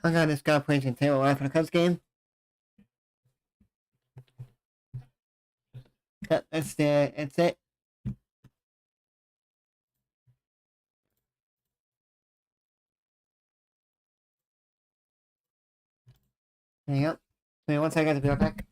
I got this guy playing in Taylor Live for the Cubs game. That's it. There you go. Wait, one second, I'll be right back.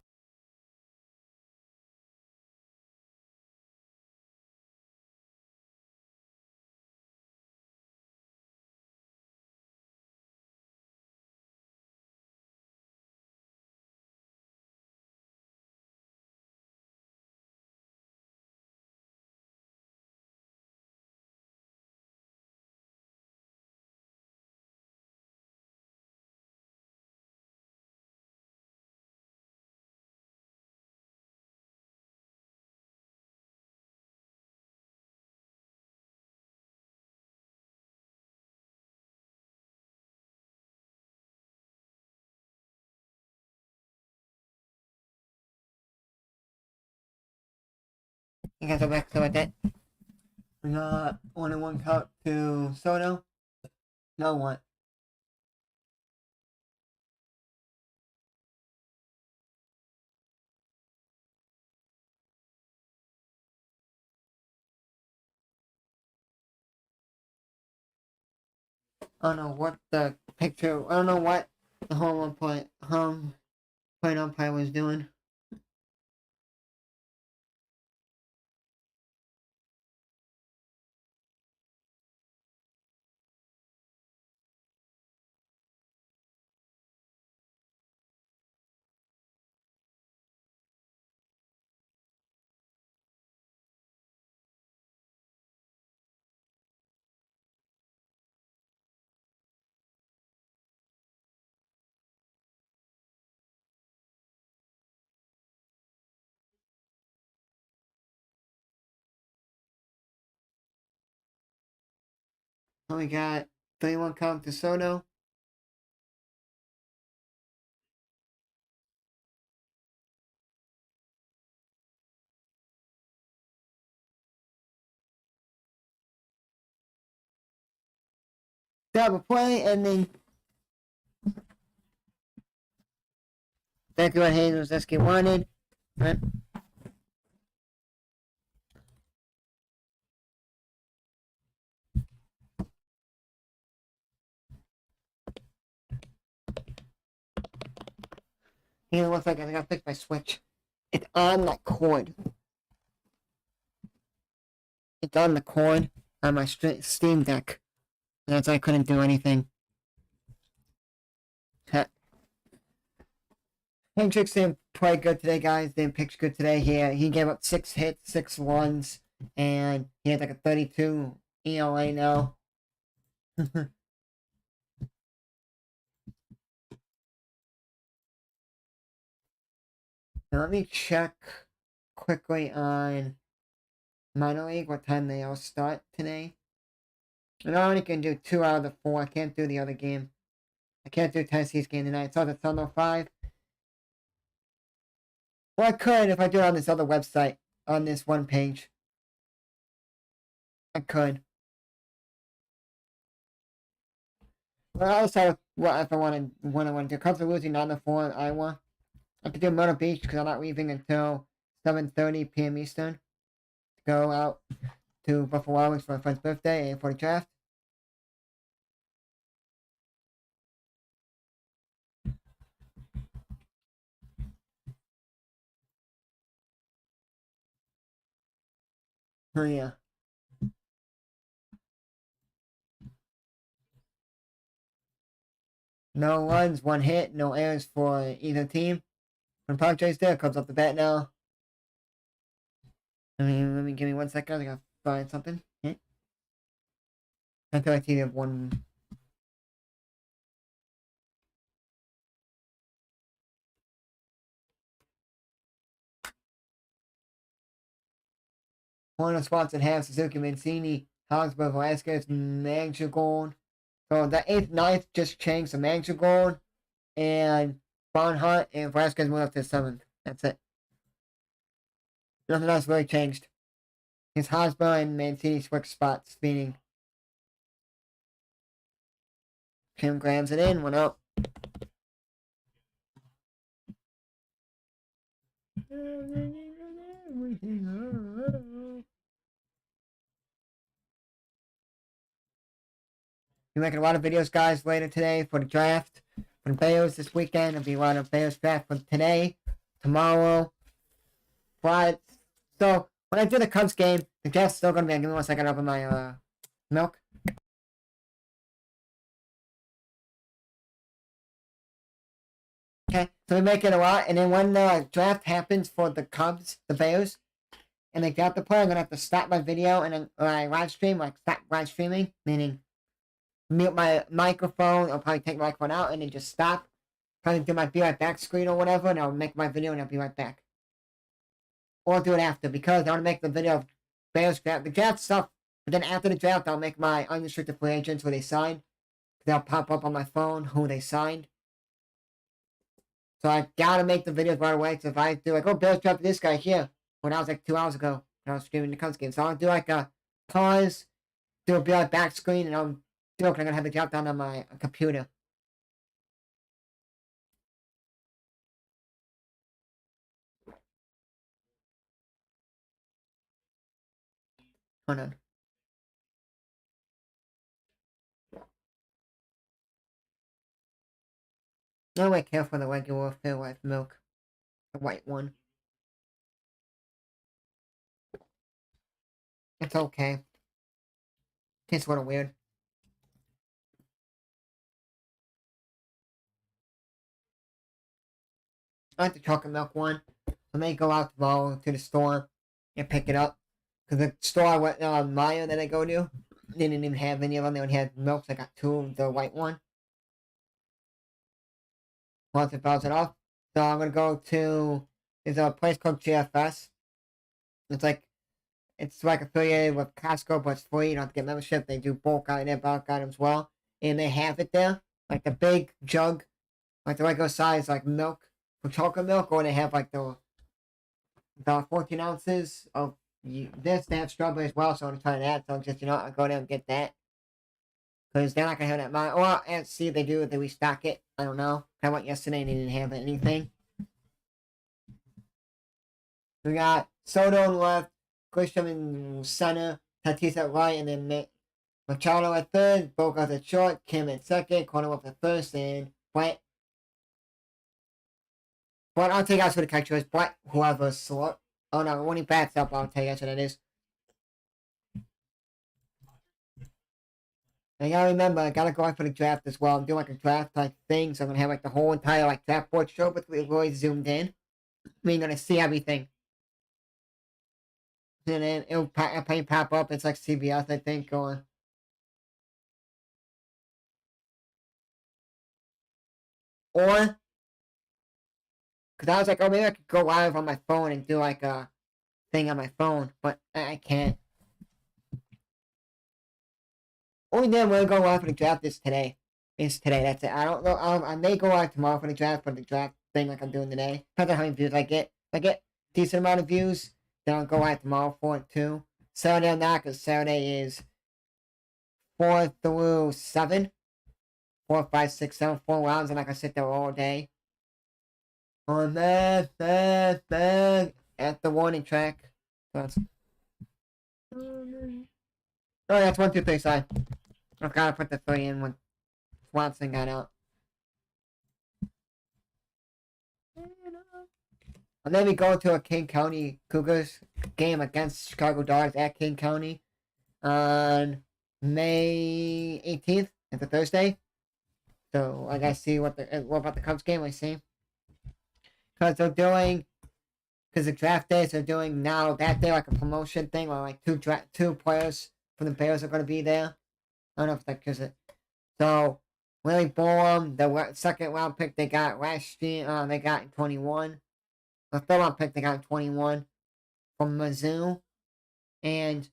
You guys go back to like that. We got only one count to Soto. No one. I don't know what the picture. I don't know what the home plate umpire was doing. We got 3-1 count to Soto. Double play, and then exactly what Hayes was wanted. Right. You know, looks like I gotta fix my switch. It's on the cord. It's on the cord on my Steam Deck. That's why I couldn't do anything. Hendricks didn't play good today, guys. Didn't pitch good today. He gave up 6 hits, 6 runs, and he had like a 32 ERA now. Now let me check quickly on minor league what time they all start today. And I only can do 2 out of the 4. I can't do the other game. I can't do Tennessee's game tonight. It's on the Thunder 5. Well, I could if I do it on this other website, on this one page. I could. Well, I'll decide what if I want to do. Cubs are losing 9-4 in Iowa. I could do Myrtle Beach because I'm not leaving until 7:30 p.m. Eastern to go out to Buffalo Wild Wings for my friend's birthday and for the draft. Oh, yeah. No runs, 1 hit, no errors for either team. When Padres there, comes up the bat now. Let me give me 1 second. I gotta find something. Okay. I feel like you have one. Corner spots at half, Suzuki, Mancini, Hogsburg, Velasquez, Manchagorn. So the 8th, 9th just changed. So Manchagorn and Barnhart and Velasquez moved up to the 7th. That's it. Nothing else really changed. His Hosmer and Mancini switched spots, meaning Kim grabs it in, 1 out. Be making a lot of videos, guys, later today for the draft. For the Bears this weekend, there'll be a lot of Bears draft for today, tomorrow, Friday. So, when I do the Cubs game, the draft's still going to be. Give me 1 second, open my milk. Okay, so we make it a lot, and then when the draft happens for the Cubs, the Bears, and they draft the player, I'm gonna have to stop my video and then I live stream, like stop live streaming, meaning mute my microphone, or probably take my microphone out and then just stop, probably do my be right back screen or whatever, and I'll make my video and I'll be right back. Or I'll do it after, because I want to make the video of Bears draft, the draft stuff, but then after the draft, I'll make my unrestricted free agents where they signed. They'll pop up on my phone who they signed. So I gotta make the videos right away, because if I do like, oh, Bears drafted this guy here, when I was like 2 hours ago, when I was streaming the Cubs game. So I'll do like a pause, do a be like back screen, and I'll do it, because I'm gonna have the draft down on my computer. Hold on. No, wait, care for the regular Fair Life milk. The white one. It's okay. Tastes a little weird. I like the chocolate milk one. I may go out tomorrow to the store and pick it up. Because the store I went Maya that I go to, they didn't even have any of them. They only had milk. So I got 2 of the white one. Once it bounce it off. So I'm gonna go to, there's a place called GFS. It's like affiliated with Costco, but it's free. You don't have to get membership. They do bulk items well. And they have it there. Like the big jug, like the regular size, like milk, for chocolate milk, or they have like the 14 ounces of this. They have strawberry as well, so I'm gonna try that. So just, I'll go there and get that. Because they're not gonna have that mine. Or and see if they do, if they restock it. I don't know. I went yesterday and they didn't have anything. We got Soto on left, Grisham in center, Tatis at right, and then Machado at third, Bogarts at short, Kim at second, Cronenworth at first, and Brett. But I'll tell you guys who the catcher is. Brett, whoever's slot. Oh no, when he bats up, I'll tell you guys what it is. I gotta remember, I gotta go out for the draft as well. I'm doing like a draft type thing, so I'm gonna have like the whole entire like draft board show, but we're really zoomed in. We're gonna see everything. And then it'll probably pop up. It's like CBS, I think, or because I was like, oh, maybe I could go live on my phone and do like a thing on my phone, but I can't. Only day I'm gonna go live for the draft is today. That's it. I don't know. I may go live tomorrow for the draft, for the draft thing like I'm doing today. Depends on how many views I get. If I get a decent amount of views, then I'll go live tomorrow for it too. Saturday I'm not, because Saturday is 4 through 7. 4, 5, 6, 7, 4 rounds, and I can sit there all day. On that, at the warning track. That's 1, 2, 3 side. I've got to put the 3 in when Swanson got out. And then we go to a King County Cougars game against Chicago Dogs at King County on May 18th. It's a Thursday. So I gotta see what about the Cubs game. I see, because the draft days, they're doing now that day like a promotion thing, where like two players from the Bears are gonna be there. I don't know if that is it. So Willie Boehm, the second round pick they got last year, they got in 21. The third round pick they got in 21 from Mizzou, and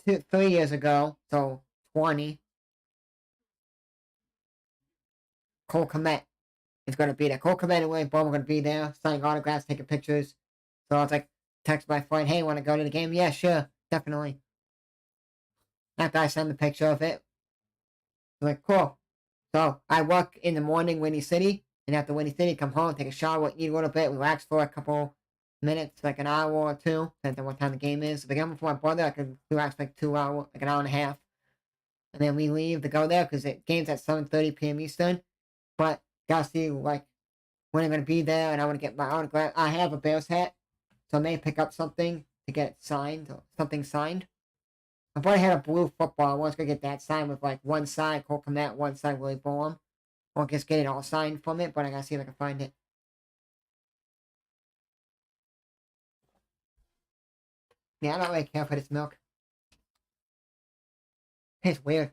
3 years ago, so 20. Cole Kmet is going to be there. Cole Kmet and William Boehm are going to be there, signing autographs, taking pictures. So I was like, text my friend, hey, want to go to the game? Yeah, sure, definitely. After I send the picture of it, I'm like, cool. So I work in the morning, Windy City, and after Windy City, come home, take a shower, eat a little bit, relax for a couple minutes, like an hour or two, depends on what time the game is. If I get home for my brother, I could do actually like 2 hours, like an hour and a half. And then we leave to go there because the game's at 7:30 p.m. Eastern. But gotta see like when I'm gonna be there, and I want to get my autograph. I have a Bears hat, so I may pick up something to get it signed, or something signed. I thought I had a blue football. I was gonna get that signed with like one side Cole Kmet, one side Willie Boehm, or just get it all signed from it. But I gotta see if I can find it. Yeah, I don't really care for this milk. Tastes weird.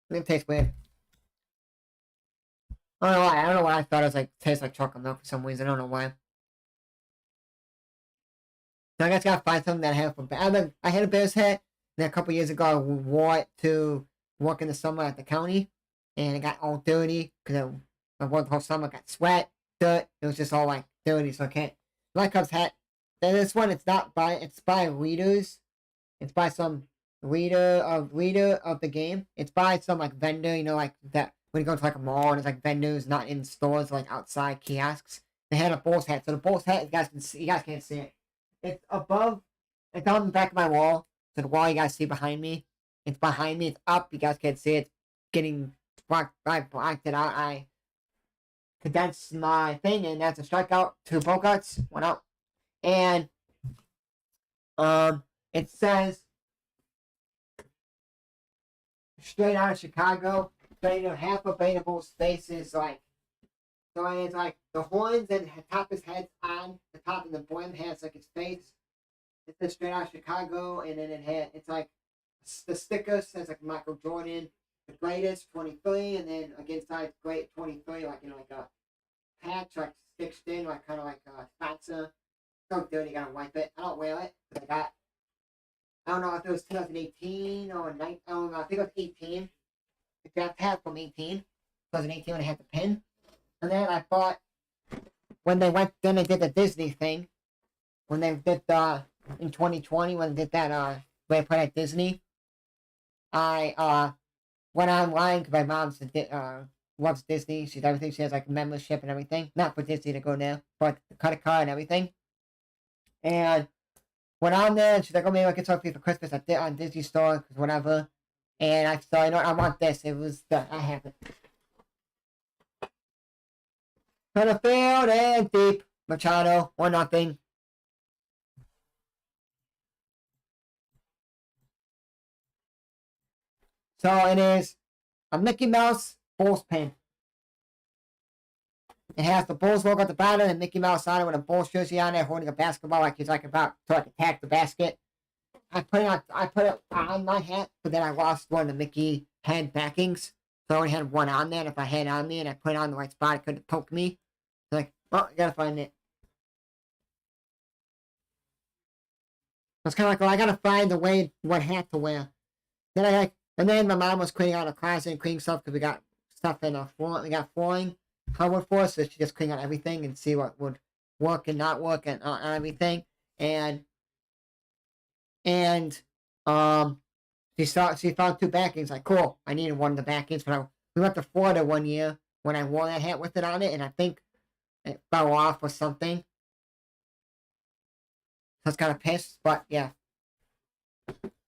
It tastes weird. I don't know why. I don't know why I thought it was like tastes like chocolate milk for some reason. I don't know why. So I guess I gotta find something that I have for. I had a Bears hat. Then a couple years ago, I wore it to work in the summer at the county, and it got all dirty because I worked the whole summer. Got sweat, dirt. It was just all like dirty. So I can't. My Cubs hat. Then this one, it's not by. It's by readers. It's by some reader of the game. It's by some like vendor. You know, like that when you go to like a mall and it's like vendors, not in stores, like outside kiosks. They had a Bulls hat. So the Bulls hat, you guys can see. You guys can't see it. It's above. It's on the back of my wall. So the wall you guys see behind me. It's behind me. It's up. You guys can't see it. It's getting blocked. I blacked it out. I condensed my thing, and that's a strikeout. 2 Bogarts. 1 out. And it says straight out of Chicago. Half available spaces like. So it's like the horns and the top of his head's on the top, and the brim has like his face. It says straight out of Chicago, and then it's like the sticker says like Michael Jordan, the greatest 23, and then against side great 23, like like a patch like stitched in, like kind of like a sponsor. So dirty, gotta wipe it. I don't wear it, but I don't know if it was 2018 or 19. I don't know. I think it was 18. The draft hat from 18. 2018 when I had the pin. And then I thought when they did the Disney thing. When they did in 2020 when they did that they put at Disney. I went online because my mom loves Disney. She's everything. She has like membership and everything. Not for Disney to go there, but the credit card and everything. And went on there, and she's like, "Oh, maybe I can talk to you for Christmas on Disney Store, cause whatever." And I thought, you know what, I want this. It was I have it. For the field and deep, Machado 1-0. So it is a Mickey Mouse Bulls pin. It has the Bulls logo at the bottom and Mickey Mouse on it with a Bulls jersey on it, holding a basketball like he's like about to like attack the basket. I put it on my hat, but then I lost one of the Mickey head backings. So I only had one on there. And if I had it on me and I put it on the right spot, it could poke me. So like, well, I gotta find it. It's kind of like, well, I gotta find the way what hat to wear. Then and then my mom was cleaning out a closet and cleaning stuff because we got stuff in our floor. We got flooring hardwood for us, so she just cleaned out everything and see what would work and not work and everything. And she found 2 backings. Like, cool, I needed one of the backings. But we went to Florida one year when I wore that hat with it on it, and I think it fell off or something. So I was kind of pissed, but yeah.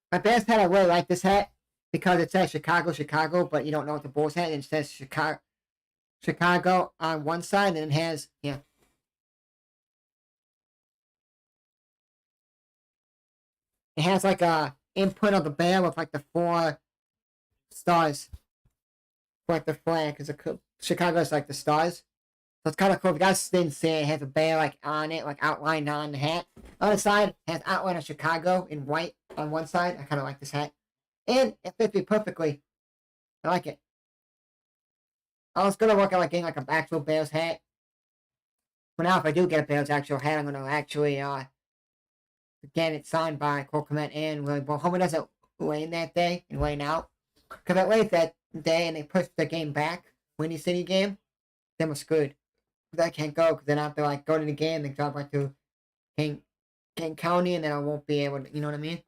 My best hat, I really like this hat because it says Chicago, Chicago, but you don't know what the Bulls hat, and it says Chicago on one side, and it has, yeah. It has like a imprint of the bear with like the 4 stars. Like the flag, because Chicago's like the stars. So it's kind of cool. If you guys didn't see it, it has a bear like on it, like outlined on the hat. On the side, it has outline of Chicago in white on one side. I kind of like this hat. And it fits me perfectly. I like it. I was going to work on like getting like an actual Bears hat. But now if I do get a Bears actual hat, I'm going to actually get it signed by Cole Kmet and Willie Boehm. Homer doesn't rain that day and rain out. Because it rained that day and they pushed the game back, Windy City game, then we're screwed. Because I can't go because then I have to like go to the game and drop right to King County and then I won't be able to, you know what I mean?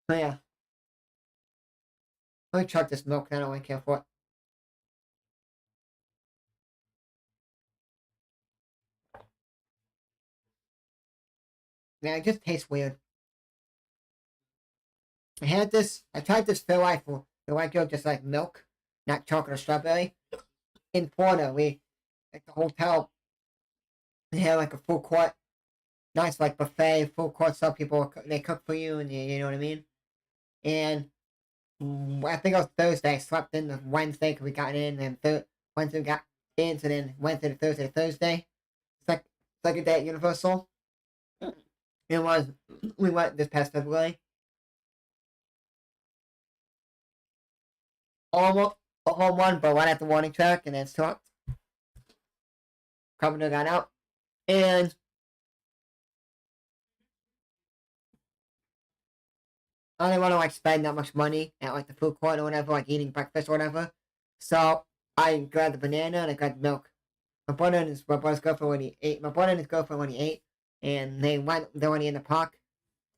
But yeah. Let me chug this milk, I don't really care for it. Yeah, it just tastes weird. I tried this Fairlife for the white girl just like milk, not chocolate or strawberry. In Florida, like the hotel, they had like a full court, nice like buffet, full court stuff. People, they cook for you and you know what I mean? And I think it was Thursday. I slept in the Wednesday because we got in, and Wednesday we got in, so then Wednesday to Thursday. It's like a day at Universal. It was, we went this past February. Almost a home run, but right at the warning track, and then stopped. Carpenter got out, and I didn't want to like spend that much money at like the food court or whatever, like eating breakfast or whatever. So I grabbed the banana and I grabbed milk. My brother's girlfriend when he ate. My brother and his girlfriend when he ate, and they went. They went in the park,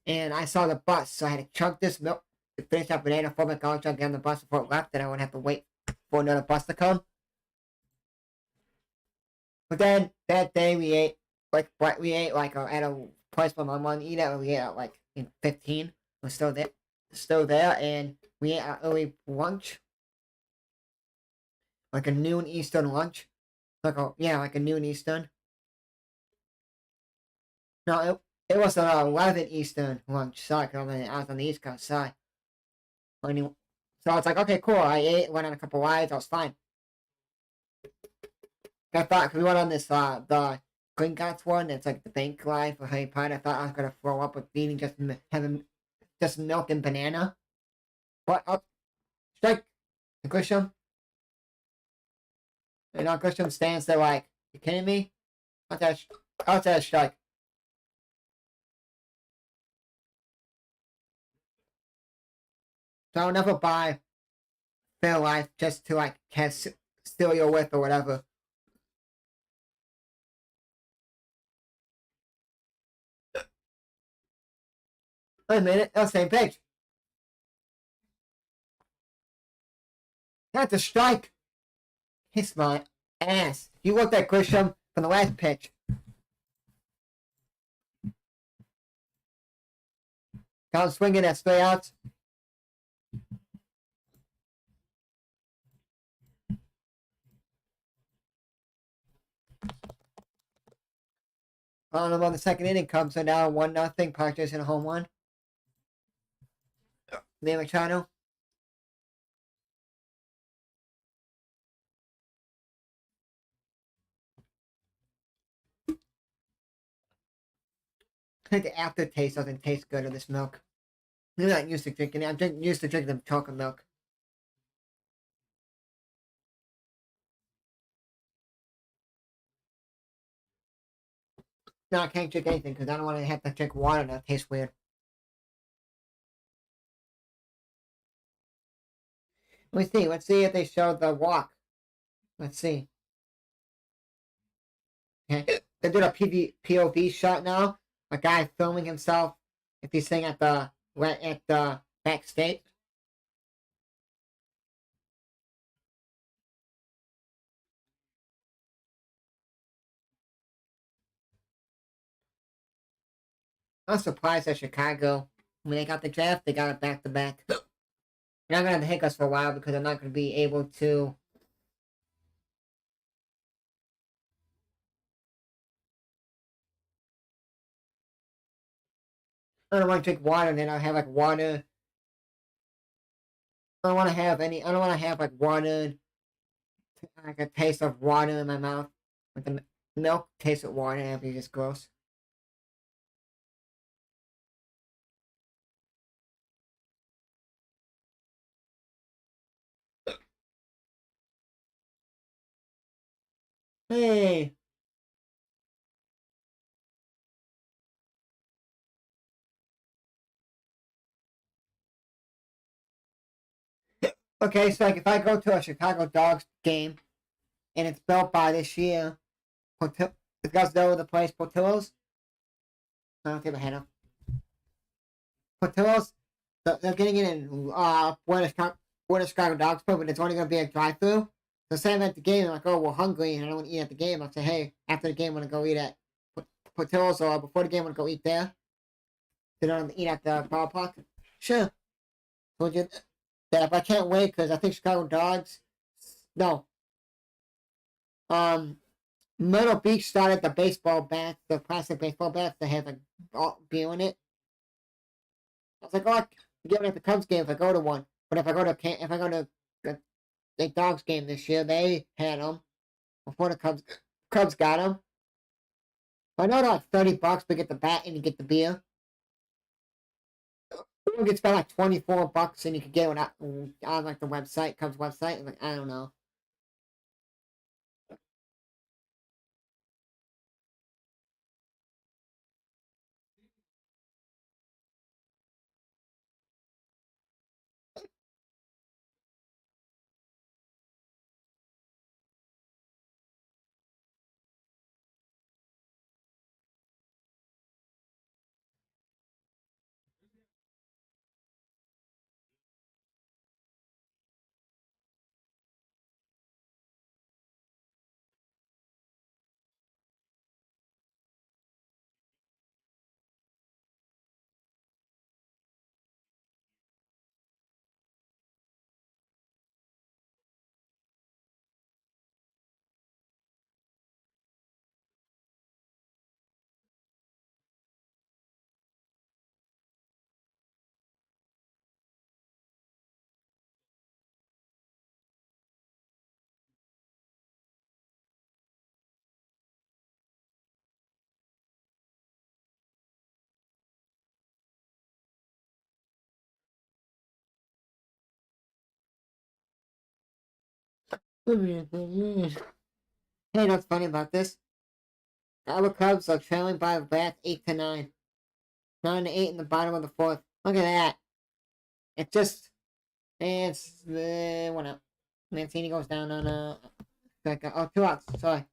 and I saw the bus, so I had to chug this milk to finish that banana for McDonald's, chug on the bus before it left, and I wouldn't have to wait for another bus to come. But then that day we ate like at a place where my mom eat at. We ate at like in 15. We're still there, and we ate our early lunch, like a noon Eastern lunch, like a noon Eastern. No, it was an 11 Eastern lunch. Sorry, because I was on the East Coast. Sorry. So it's like, okay, cool. I ate, went on a couple rides. I was fine. I thought, because we went on this, the Green Gots one. It's like the bank ride for Harry Potter. I thought I was going to throw up with eating having just milk and banana. But, strike Grisham. And Grisham stands there like, you kidding me? I'll tell strike. So I'll never buy Fairlife just to like steal your with or whatever. Wait a minute, that's the same page. That's a strike. Kiss my ass. You looked at Grisham from the last pitch. Count swinging at straight outs. On the second inning comes, so now 1-0, Padres in a home run. Name Machado. I think the aftertaste doesn't taste good of this milk. I'm not used to drinking it. I'm used to drinking the chocolate milk. No, I can't drink anything because I don't want to have to drink water that tastes weird. Let's see if they show the walk. Let's see. Okay. They did a POV shot now. A guy filming himself if he's sitting at the backstage. I'm surprised at Chicago. When they got the draft, they got it back to back. They're not gonna have the hiccups for a while because they're not gonna be able to. I don't want to drink water, and then I have like water. I don't want to have any. I don't want to have like water, like a taste of water in my mouth. Like the milk tastes of water, and it'd be just gross. Hey. Okay, so like if I go to a Chicago Dogs game and it's built by this year, you guys know the place Portillo's? I don't think I had them. Portillo's they're getting it in where the Chicago Dogs put, but it's only going to be a drive-through. So say I'm at the game, I'm like, oh, we're hungry, and I don't want to eat at the game. I'll say, hey, after the game, I'm going to go eat at Portillo's, or before the game, I'm going to go eat there. They don't eat at the ballpark. Sure. Told you that if I can't wait, because I think Chicago Dogs, no. Myrtle Beach started the baseball bats, the plastic baseball bats that have a beer in it. I was like, oh, I get it at the Cubs game if I go to one. But if I go to the Dogs game this year, they had them before the Cubs got them. I know they're like $30 to get the bat and you get the beer. You can spend like $24 and you can get it on like the website, Cubs website. I'm like, I don't know. Hey, what's funny about this? Our Cubs are trailing by the last 8-9. 9-8 in the bottom of the fourth. Look at that. It just, it's, what up? Mancini goes down on oh, 2 outs, sorry.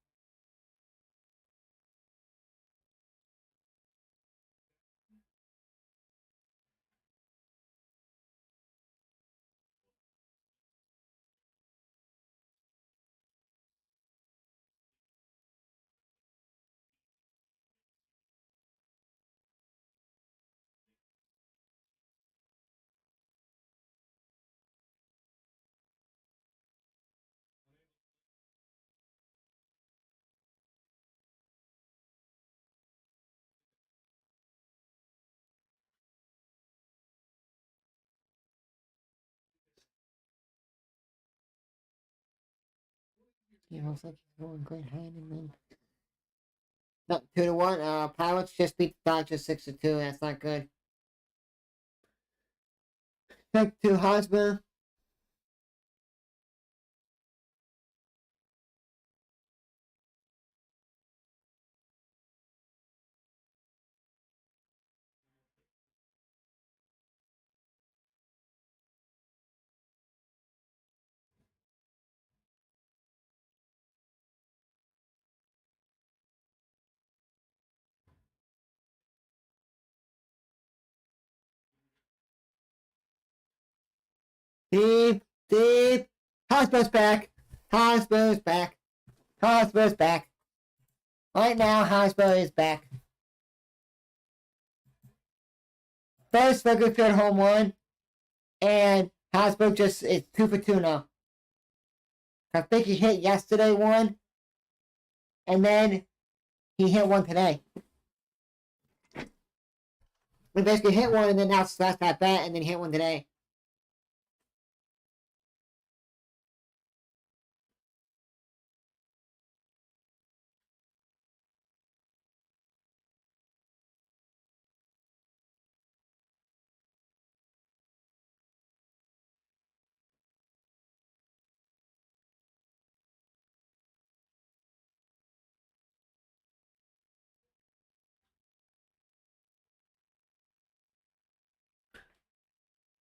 He looks like he's going great hand and then. No, 2-1. Pirates just beat the Dodgers 6-2. That's not good. Back to Hosmer. Deep, deep. Hosmer's back. Hosmer's back. Hosmer's back. Right now, Hosmer is back. First regular field home run, and Hosmer just is 2 for 2 now. I think he hit yesterday one, and then he hit one today. We basically hit one, and then now slashed that bat, and then he hit one today.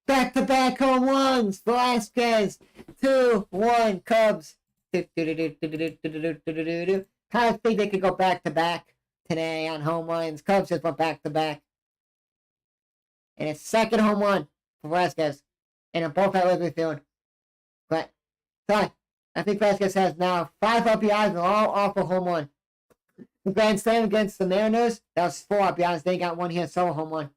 Back-to-back home runs. Velasquez. 2-1 Cubs. Kind of think they could go back-to-back today on home runs. Cubs just went back-to-back. And it's second home run for Vasquez. And I'm both at Wrigley Field. But, sorry, I think Vasquez has now 5 RBIs and all off a home run. The Grand Slam against the Mariners, that was 4 RBIs. They got one here, solo home run.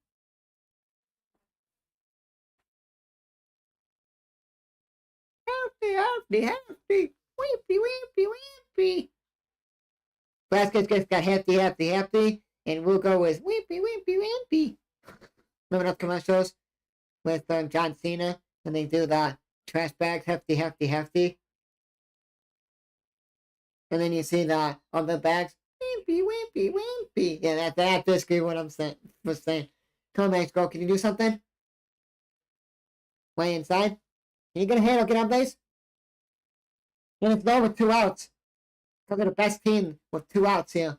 Hefty. Weepy. Vasquez just got hefty. And we'll go with weepy. Remember those commercials with John Cena? And they do the trash bags, hefty. And then you see the other bags, wimpy. Yeah, that's basically what I'm saying. Come on, Max, go. Can you do something? Way inside. Can you get a handle? Get on base. And it's low with 2 outs. Look at the best team with 2 outs here.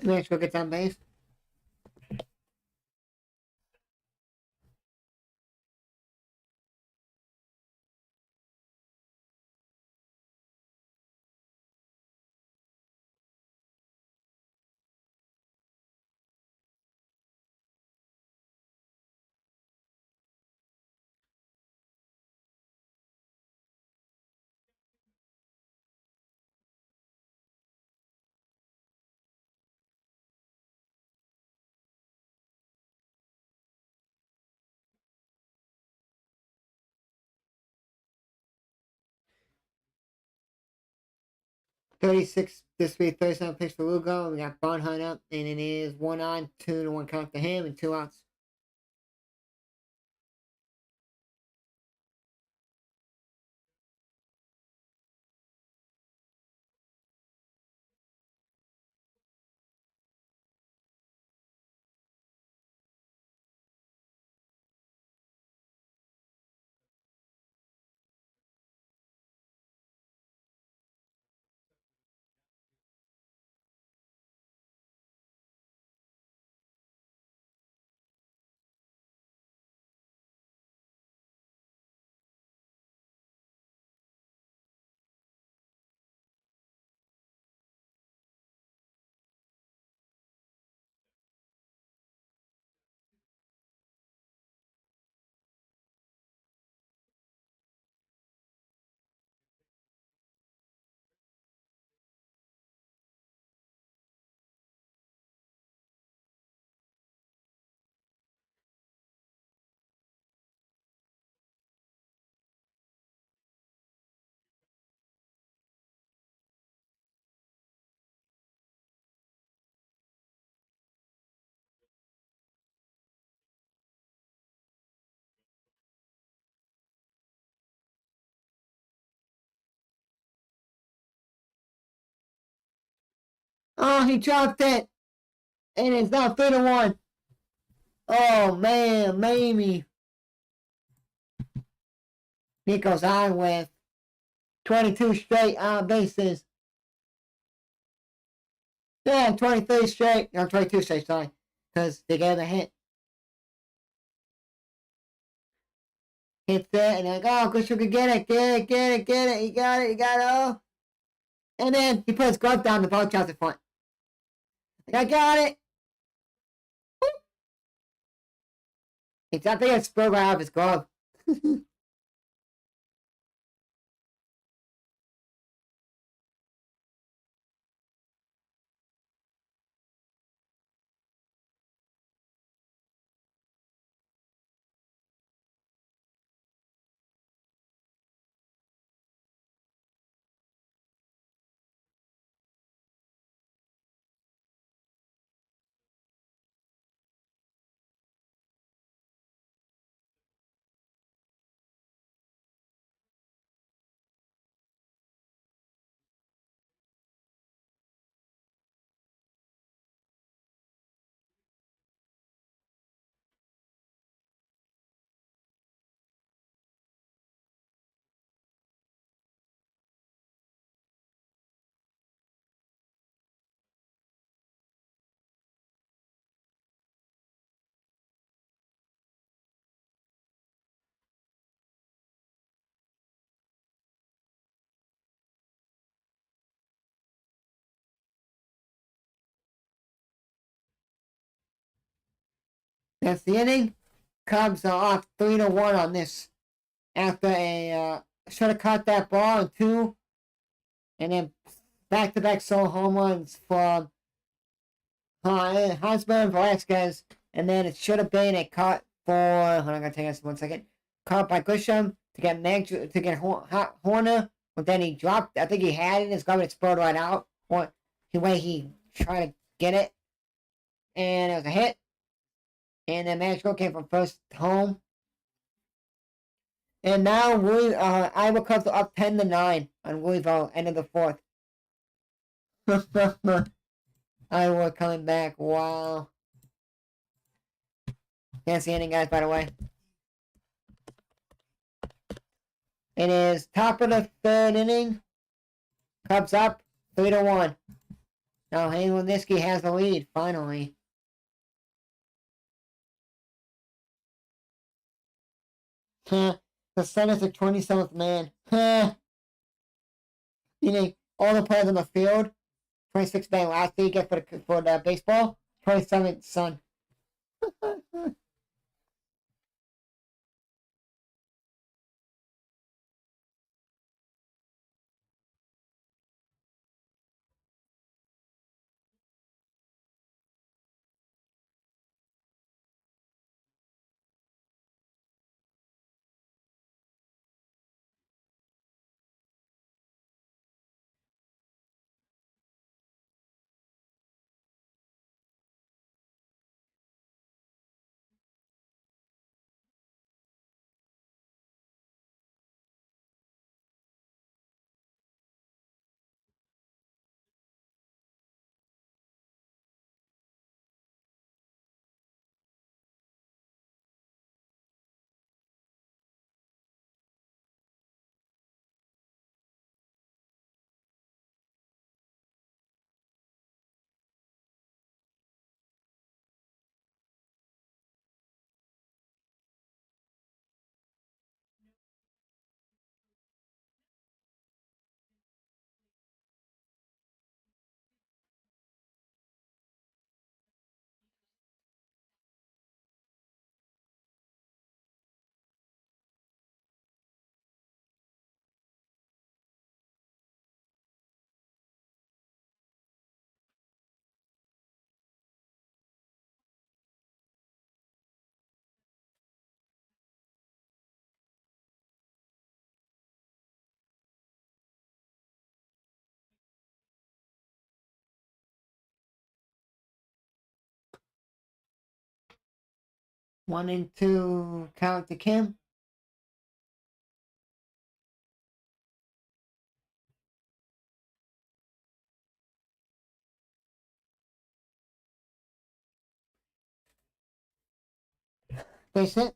Max, go get on base. $36 this week, 37 picks for Lugo. We got Bonhart up, and it is 1 on, 2-1 count to him, and 2 outs. Oh, he dropped it! And it's now 3-1. Oh, man, Mamie. He goes on with 22 straight bases. Yeah, 23 straight. No, 22 straight, sorry. Because they gave a hit. Hits it, and like, oh, Chris could get it. He got it, oh. And then he put his glove down, the ball drops in front. Like, I got it. Exactly, I spilled right off his glove. That's the inning. Cubs are off 3-1 on this after should have caught that ball in two, and then back-to-back solo home runs from Hosmer and Velasquez, and then it should have been a cut for. Hold on, I'm gonna take us 1 second. Caught by Grisham to get Horner, but then he dropped. I think he had it. His government spurred right out. Or the way he tried to get it, and it was a hit. And then Magical came from first home. And now Iowa Cubs are up 10-9 on Louisville, end of the fourth. Iowa coming back. Wow. Can't see any guys, by the way. It is top of the third inning. Cubs up 3-1. Now Hank Luniski has the lead, finally. The Senators are 27th man. Meaning all the players on the field. 26th man last year get for the baseball. 27th son. One and two count to Kim. They sit.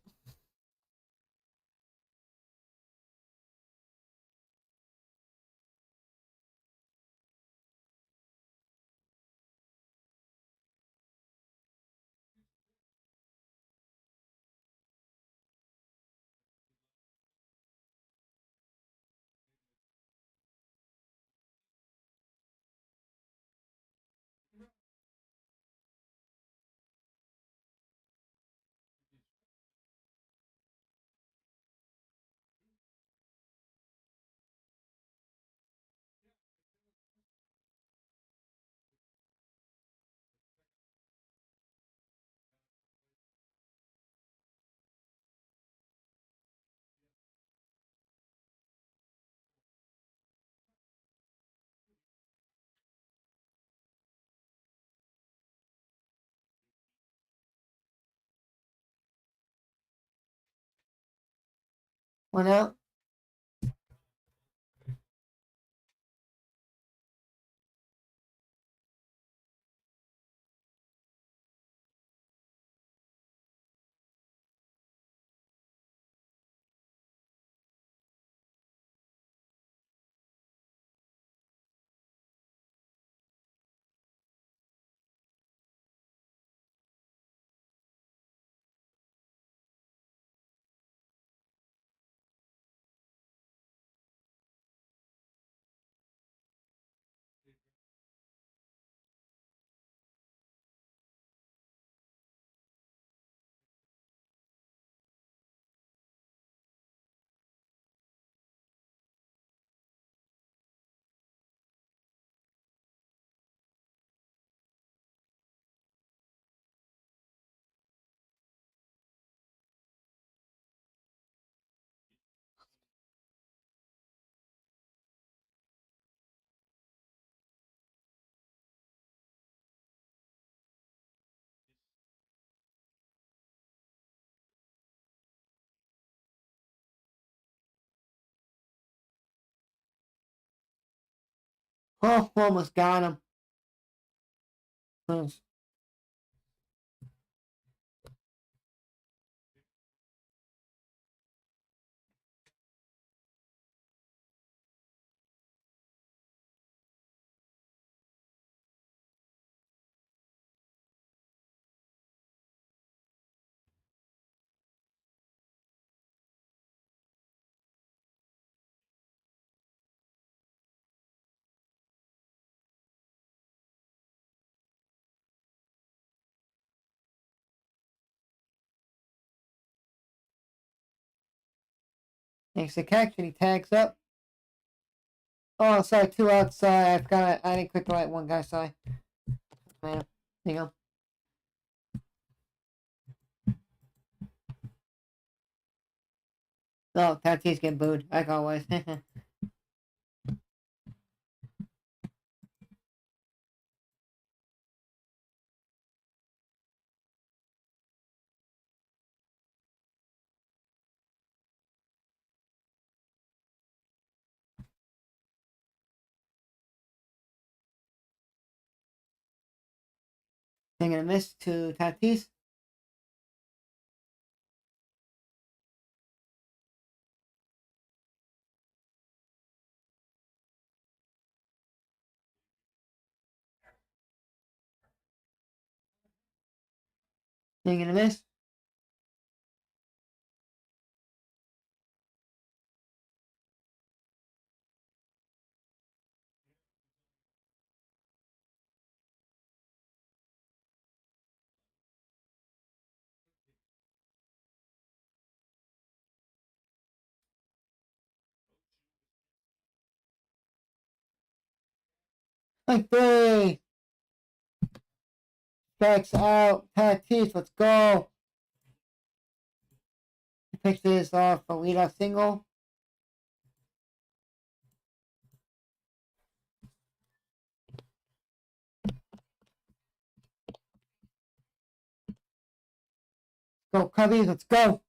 One out. Oh, almost got him. Makes the catch and he tags up. Oh, sorry, two outside. I forgot I didn't click the right one, guys. Sorry. Man, there you go. Oh, Tatis getting booed, like always. Taking a miss to Tatis. Taking a miss. Like three. Strikes out. Tatis, let's go. He picks this off a leadoff single. Go, Cubbies, let's go.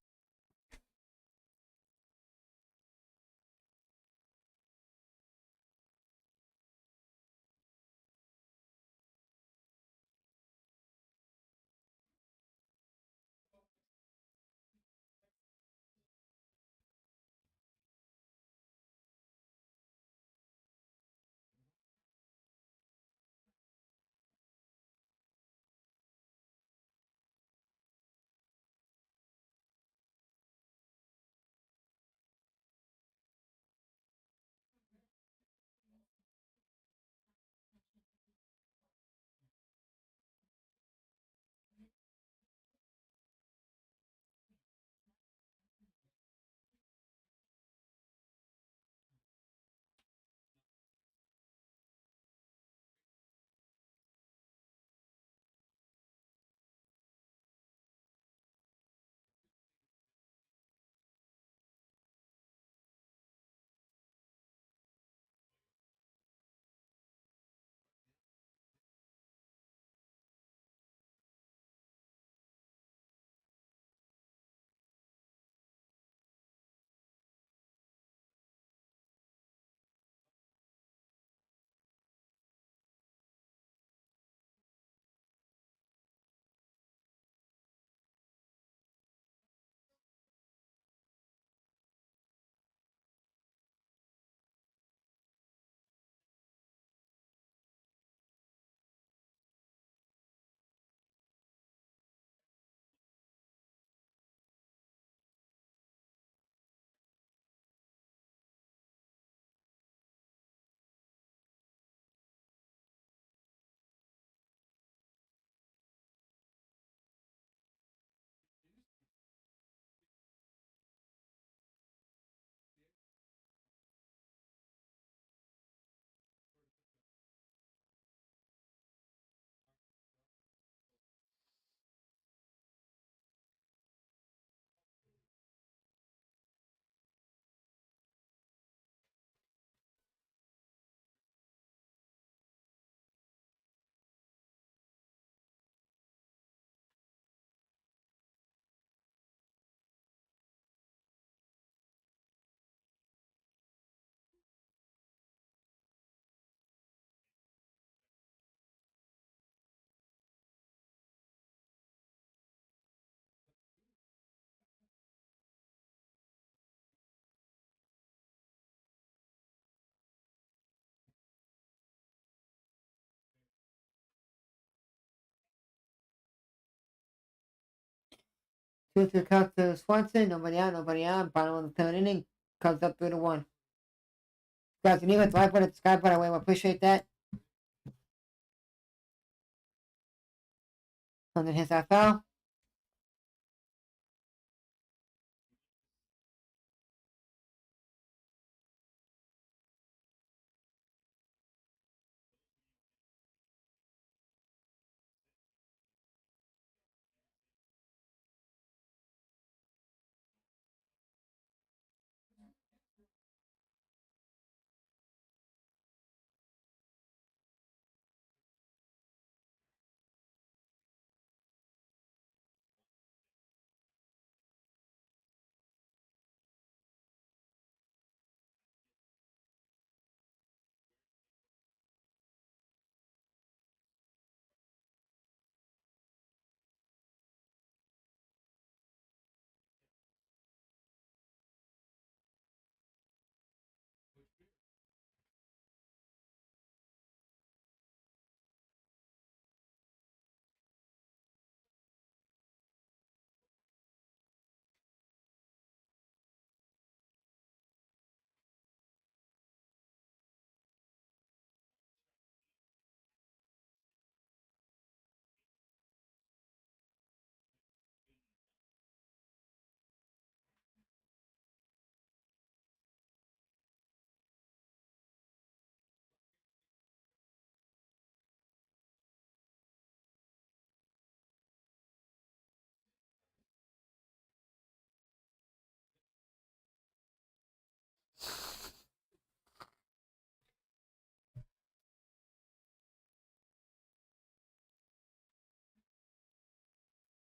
2-2 Cubs to Swanson. Nobody out, nobody on. Bottom of the third inning. Cubs up 3-1. Guys, you need to drive with the sky, by the way. I appreciate that. London hits that foul.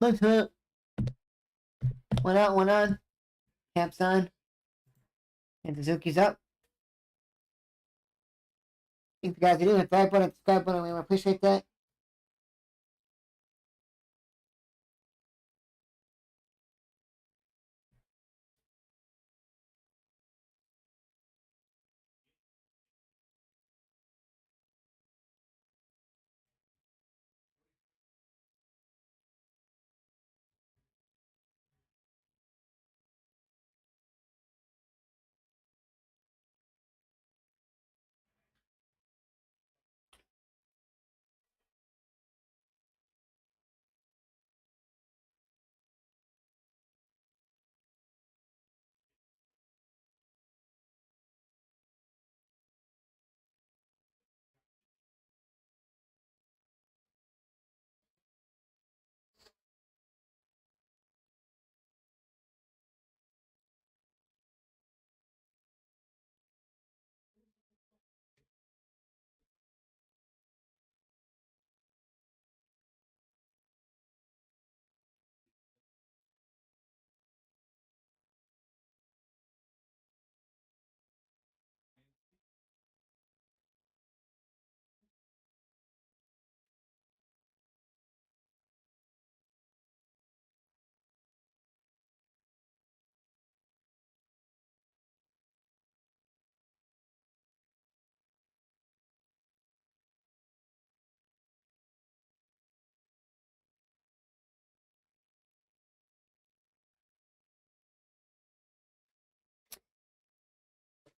Let's hit. One out, one on. Caps on. And Suzuki's up. Thank you guys for doing it. Drive button, subscribe button. We appreciate that.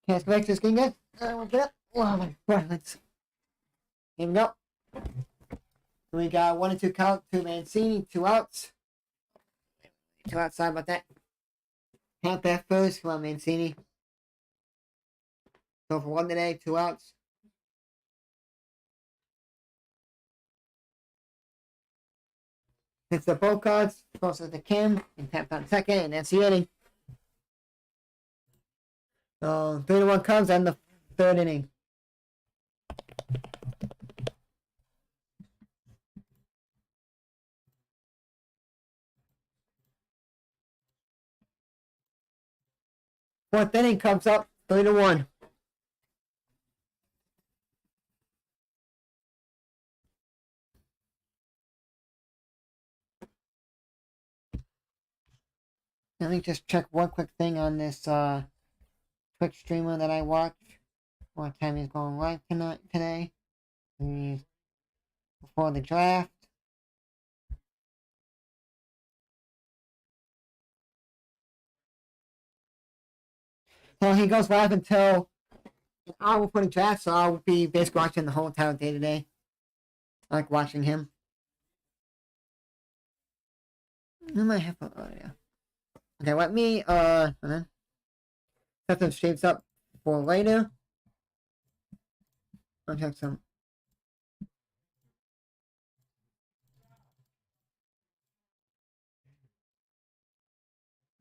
Okay, let's go back to the screen, guys. We'll get up. Oh my god, here we go. We got 1 and 2 count to Mancini, 2 outs. 2 outs, sorry about that. Half back first, come on, Mancini. Go for 1 today, 2 outs. Hits the both cards, crosses to Kim, and tapped on second, and that's the inning. So 3-1 Cubs and the third inning. Fourth inning comes up, 3-1. Let me just check one quick thing on this Twitch streamer that I watch. What time he's going live today? Before the draft. So he goes live until an hour before the draft, so I'll be basically watching the whole entire day today. I like watching him. I might have. Oh yeah. Okay, let me set some shapes up for later. I'll check some.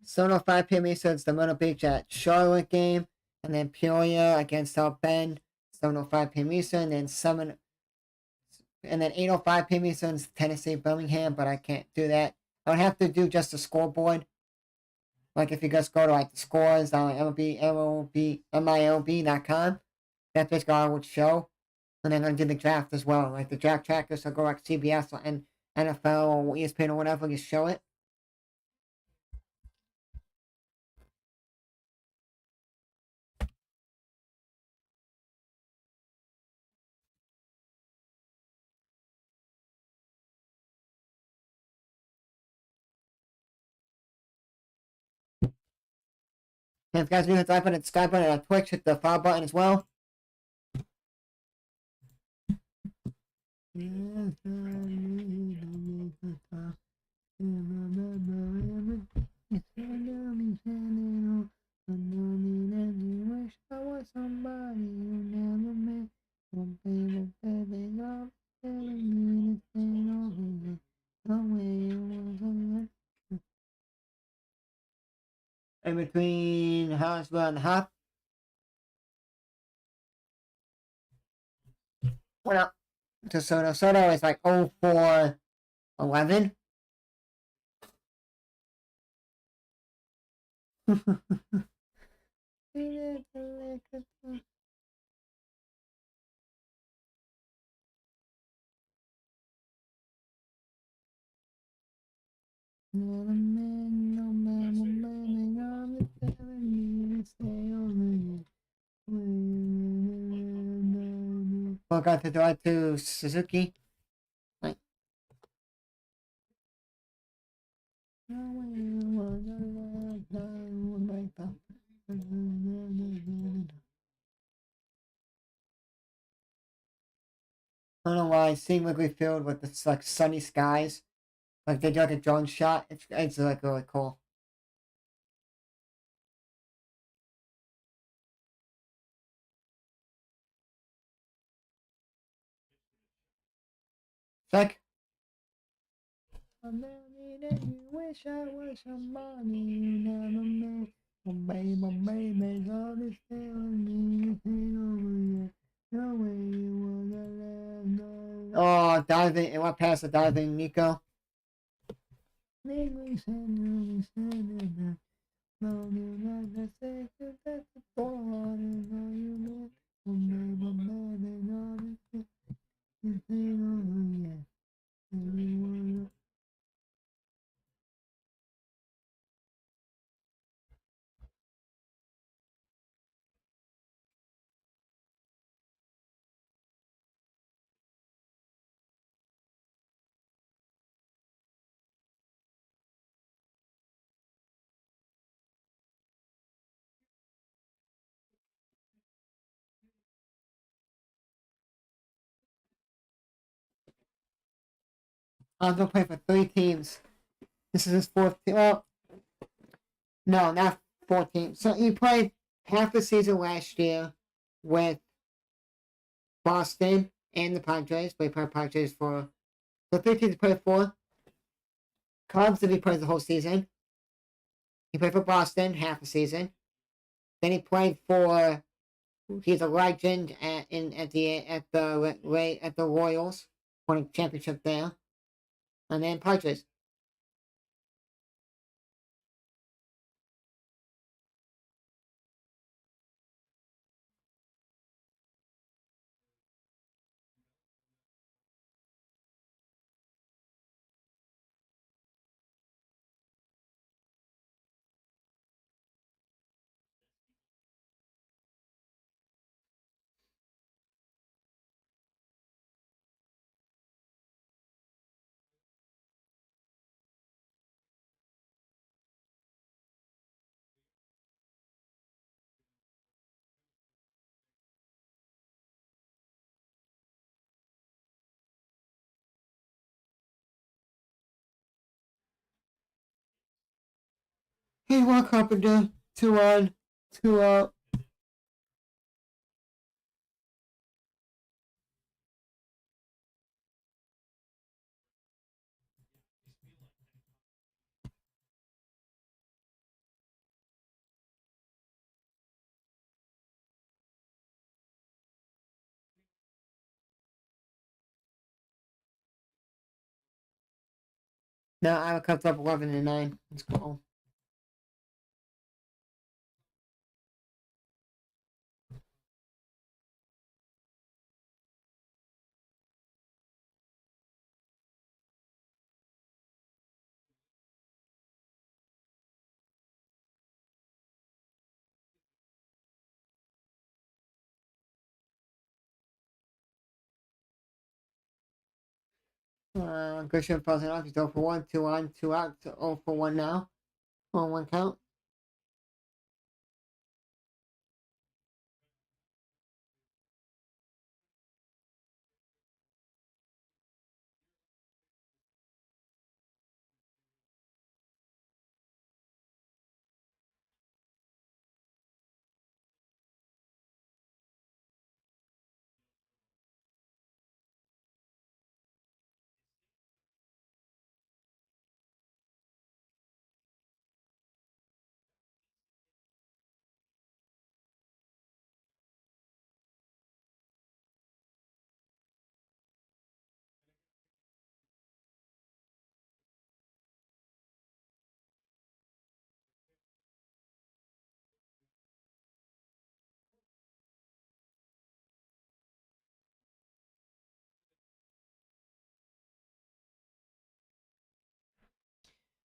So 5 p.m. Eastern, it's the Myrtle Beach at Charlotte game, and then Peoria against South Bend, 7:05 p.m. Eastern, and then 8:05 p.m. Eastern is Tennessee Birmingham, but I can't do that. I would have to do just the scoreboard. Like if you just go to like the scores on MLB.com, that's basically all I would show. And then I do the draft as well. Like the draft tracker, so go like CBS or NFL or ESPN or whatever, you show it. And if you guys do hit the like button, hit the subscribe button, and on Twitch, hit the follow button as well. In between Harrisburg and Huff. What up? To Soto. Soto is like 0-4-11. Forgot to throw it to Suzuki. Like, I don't know why, seemingly filled with this like sunny skies. Like they do like a drone shot. It's like really cool. It's like you wish I was somebody you never met. Oh baby, all this telling me over no way you wanna let go. Oh, diving! It went past the diving, Nico. I'm gonna play for 3 teams. This is his 4th team. Well, no, not 4 teams. So he played half the season last year with Boston and the Padres. But he played Padres for the 3 teams he played for. Cubs did he play the whole season. He played for Boston half the season. Then he played for. He's a legend at the Royals, winning championship there, and then Padres. Hey, one Carpenter. 2 on, 2 out. Now Iowa Cubs up 11-9. Let's go. Grisham falls off. He's 0 for 1. 2 on, 2 out. 0 for 1 now. 1 count.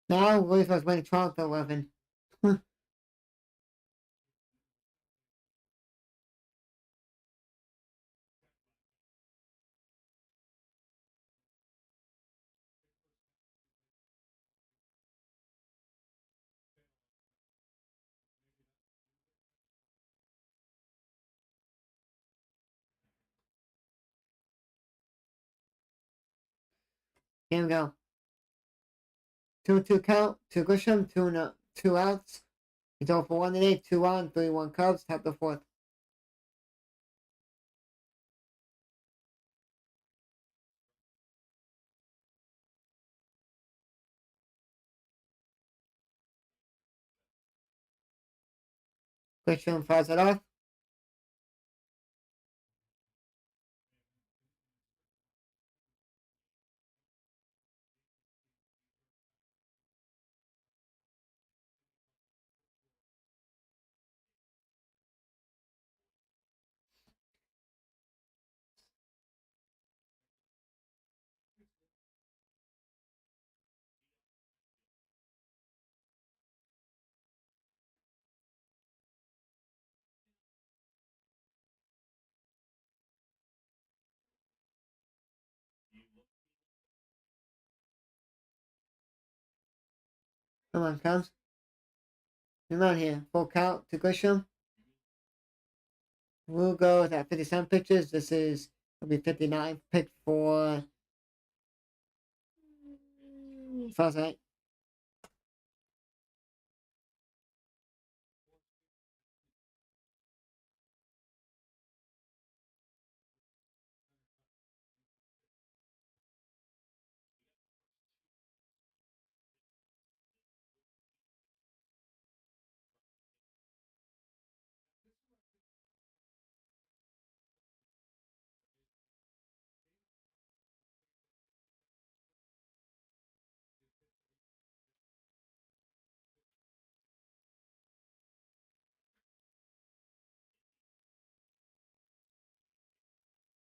Now Williams was winning 12-11. Here we go. 2-2 count. 2 Grisham. 2 no, 2 outs. He's 0 for 1 today. 2 on. 3-1 Cubs. Top the fourth. Grisham fouls it off. Come on, Cubs. Come on here. Full count to Grisham. We'll go with that 57 pitches. This is will be 59 pick for Fouls right.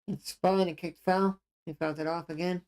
It's spun and kicked foul. He fouls it off again.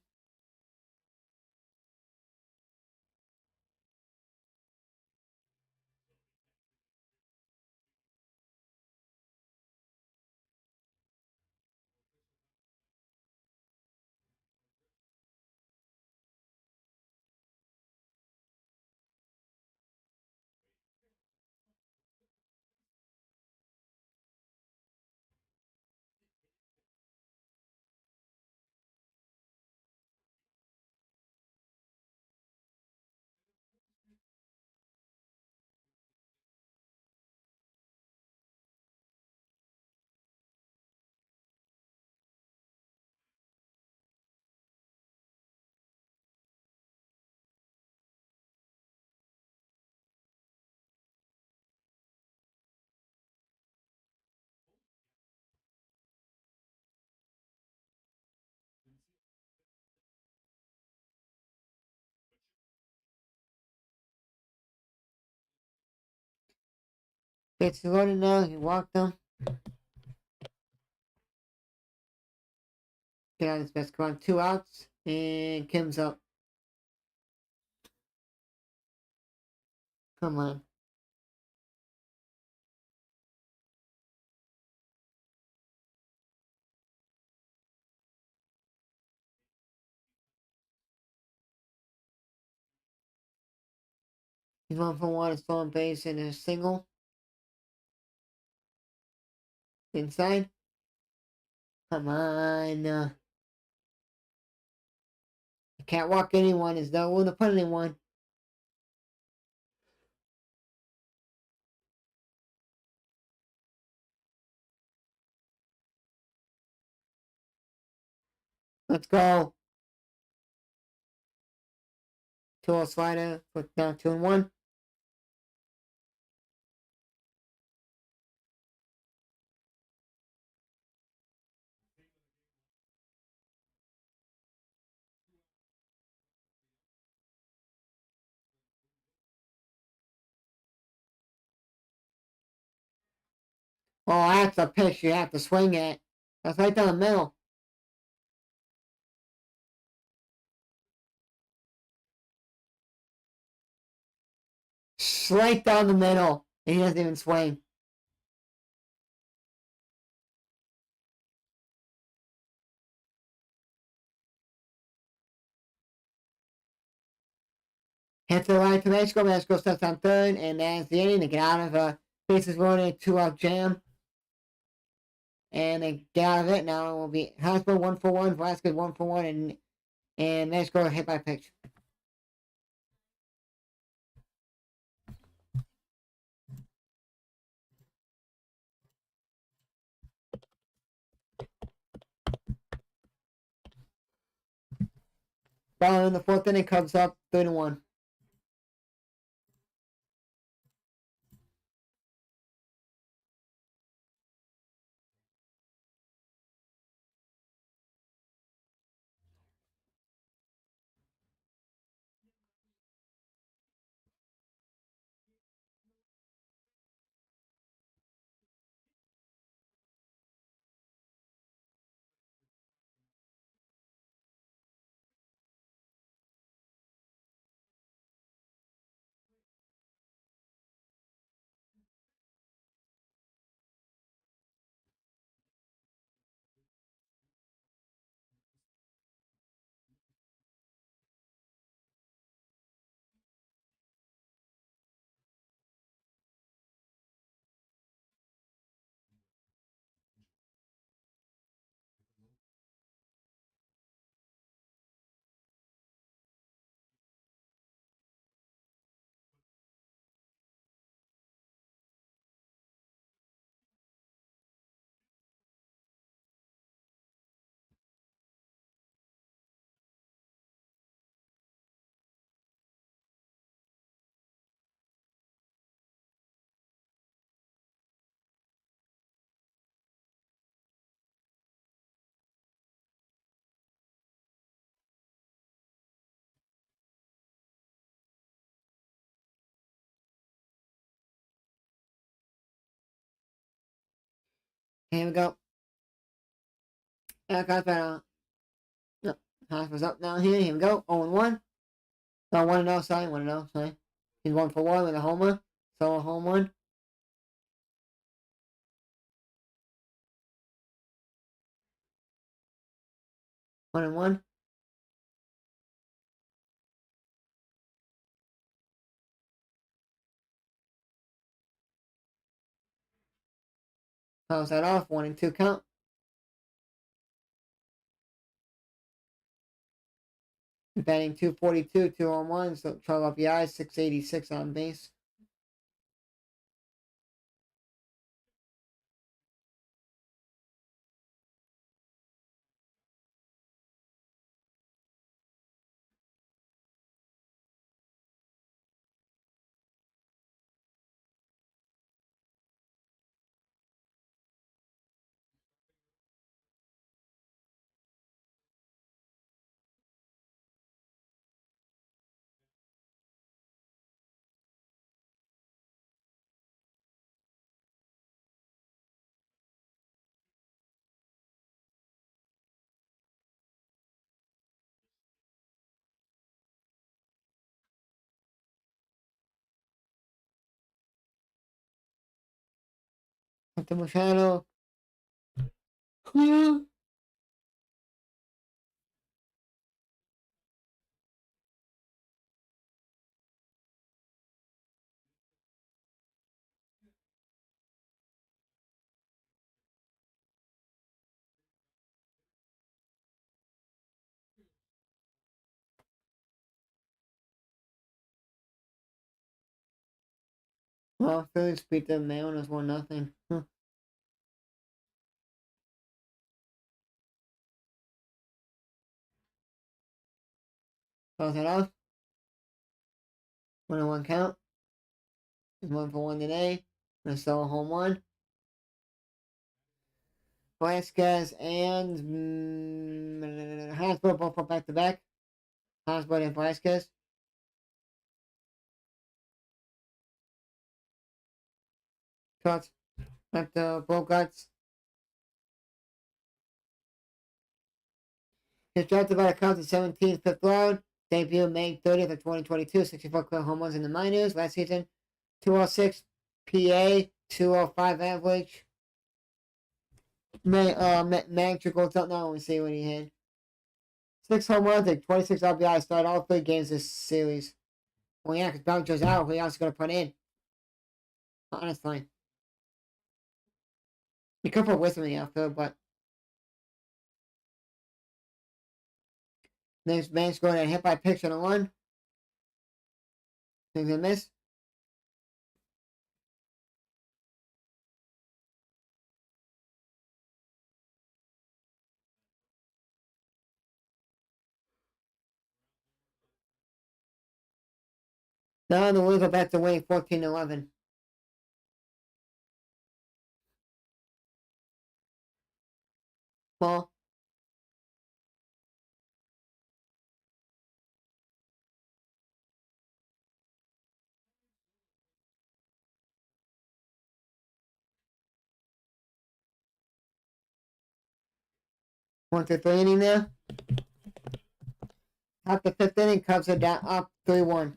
It's loaded now. He walked them. Get out of his best. Come on, 2 outs. And Kim's up. Come on. He's 1-for-1. A stolen base and a single. Inside. Come on. You can't walk anyone. There's no room to put anyone. Let's go. 2-0 slider. Put down 2-1. Oh, that's a pitch you have to swing at. That's right down the middle. Straight down the middle. And he doesn't even swing. Hit to the right to Mexico. Mexico steps on third. And that's the inning. They get out of bases loaded, 2-out jam. And they get out of it. Now it will be Hasbro 1-for-1. Velasquez 1-for-1. And Mexico hit by pitch. Ball in the 4th inning. Cubs up 3-1. Here we go. Got better. No, Hasbro's up now here. Here we go. 0-1. No, 1-0. Sorry. 1-0. Sorry. He's 1-for-1 with a homer. So a home run. 1-1. Close that off. 1-2 count. Batting 242, 2 on 1, so 12 RBIs, 686 on base. At the Machado. Well, Phillies beat the Mariners 1-0. Close it off. 1-1 count. He's 1-for-1 today. Gonna sell a home run. Velasquez and Hasbro both up back to back. Hasbro and Velasquez. Cuts. Back to Bogarts. He's drafted by the Cubs in 17th, 5th round. Debut May 30th of 2022. 64 career home runs in the minors. Last season, 206 PA, 205 average. Manager goes up now. Let me see what he had. 6 home runs and 26 RBI. Started all 3 games this series. Well, yeah, because Belcher's out. Who else going to put in? Honestly. You could put Wisdom in the outfield, but next man's going to hit by pitch on the 1. Things a miss. Now the Wings are back to winning 14-11. Ball. One to 3 inning there. After 5th inning, Cubs are down up 3-1.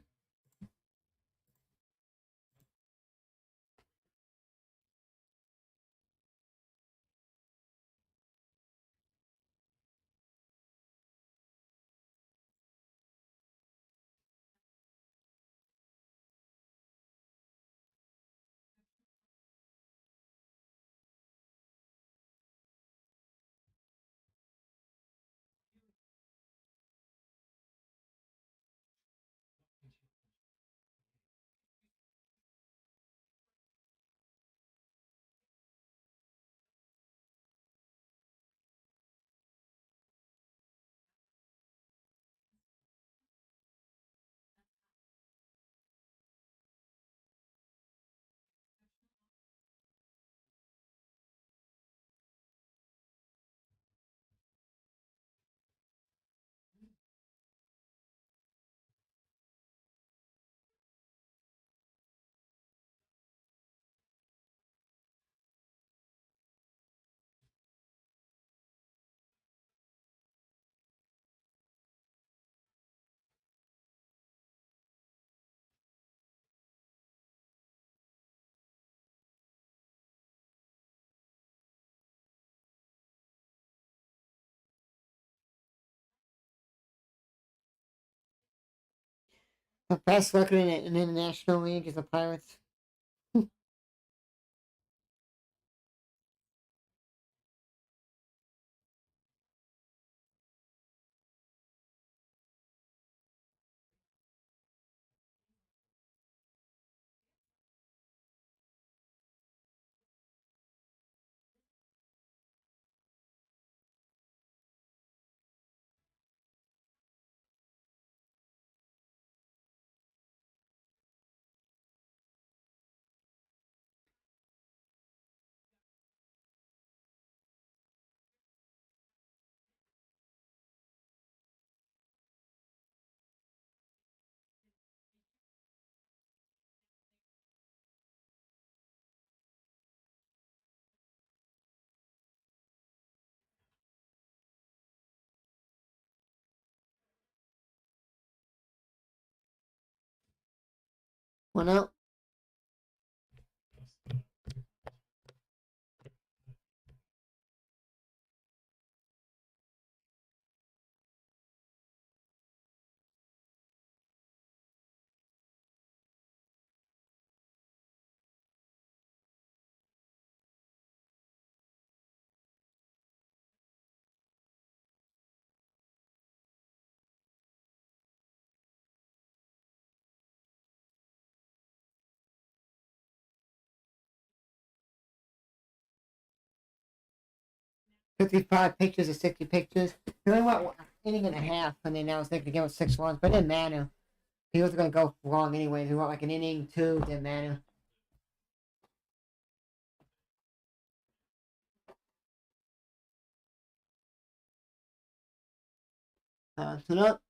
The best record in the National League is the Pirates. 1 out. 55 pitches or 60 pitches. He only went 1.5 inning, and they announced they could give us 6 runs, but it didn't matter. He wasn't going to go long anyway. He went like an inning, 2, didn't matter. Tune up.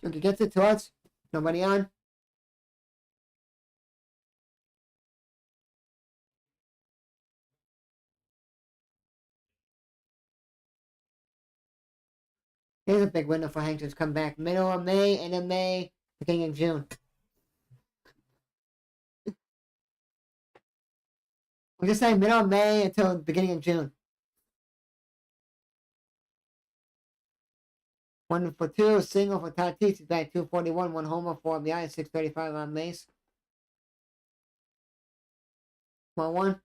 Junkie gets it to us. Nobody on. Here's a big window for Hank to come back. Middle of May, end of May, beginning of June. We're just saying middle of May until the beginning of June. 1 for 2, single for Tatis. He's back 241, 1 homer, 4 RBI, 635 on base. 1-1.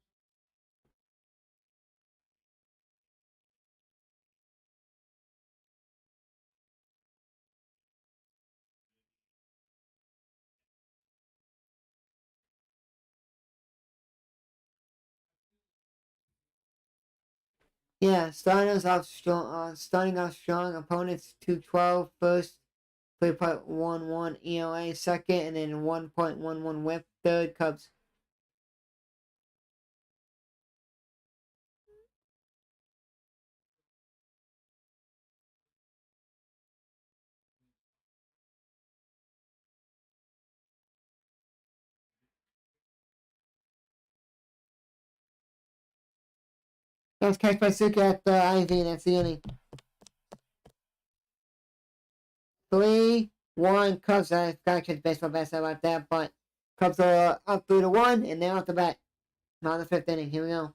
Yeah, starting off strong. Opponents 212 first, 3.11 ERA second, and then 1.11 whip third. Cubs. That was catch by Suki at the IV. That's the inning. 3-1 Cubs. I gotta catch baseball best like that, but Cubs are up 3-1, and they're off the bat. Not the 5th inning. Here we go.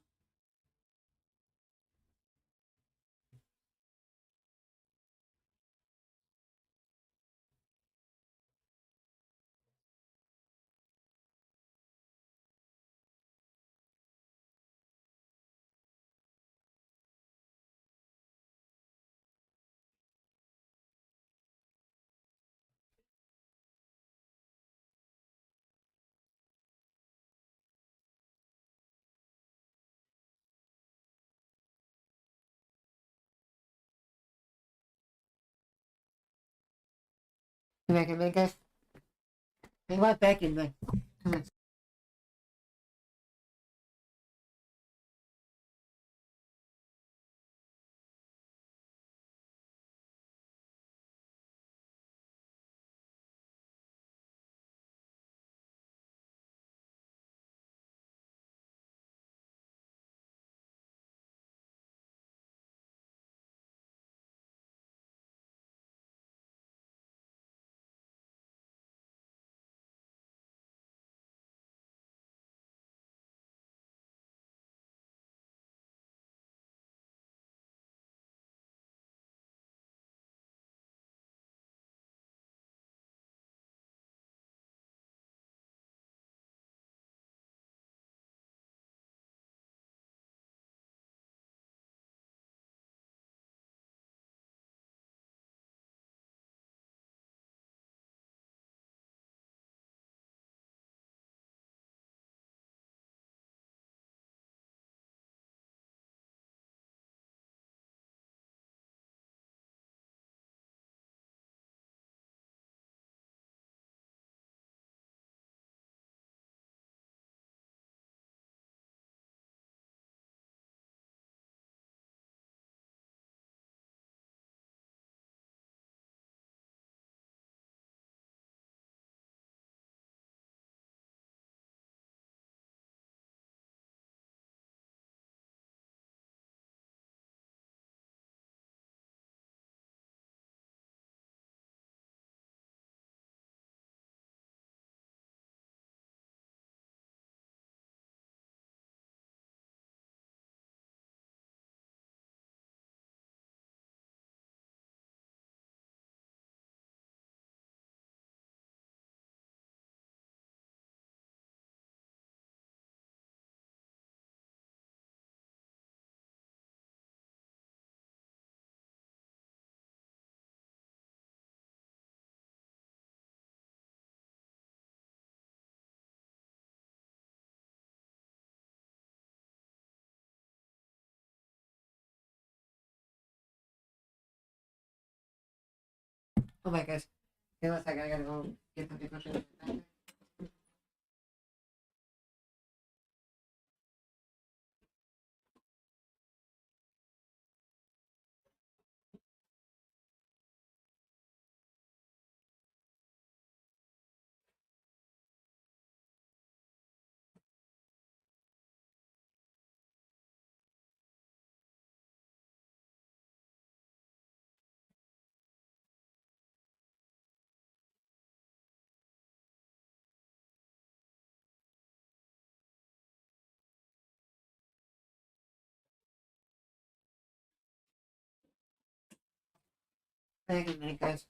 Come back in a minute, guys. Hey, what back in, man? Come on. Oh my gosh. Give me a second, I gotta go get some people. Thank you, many guys.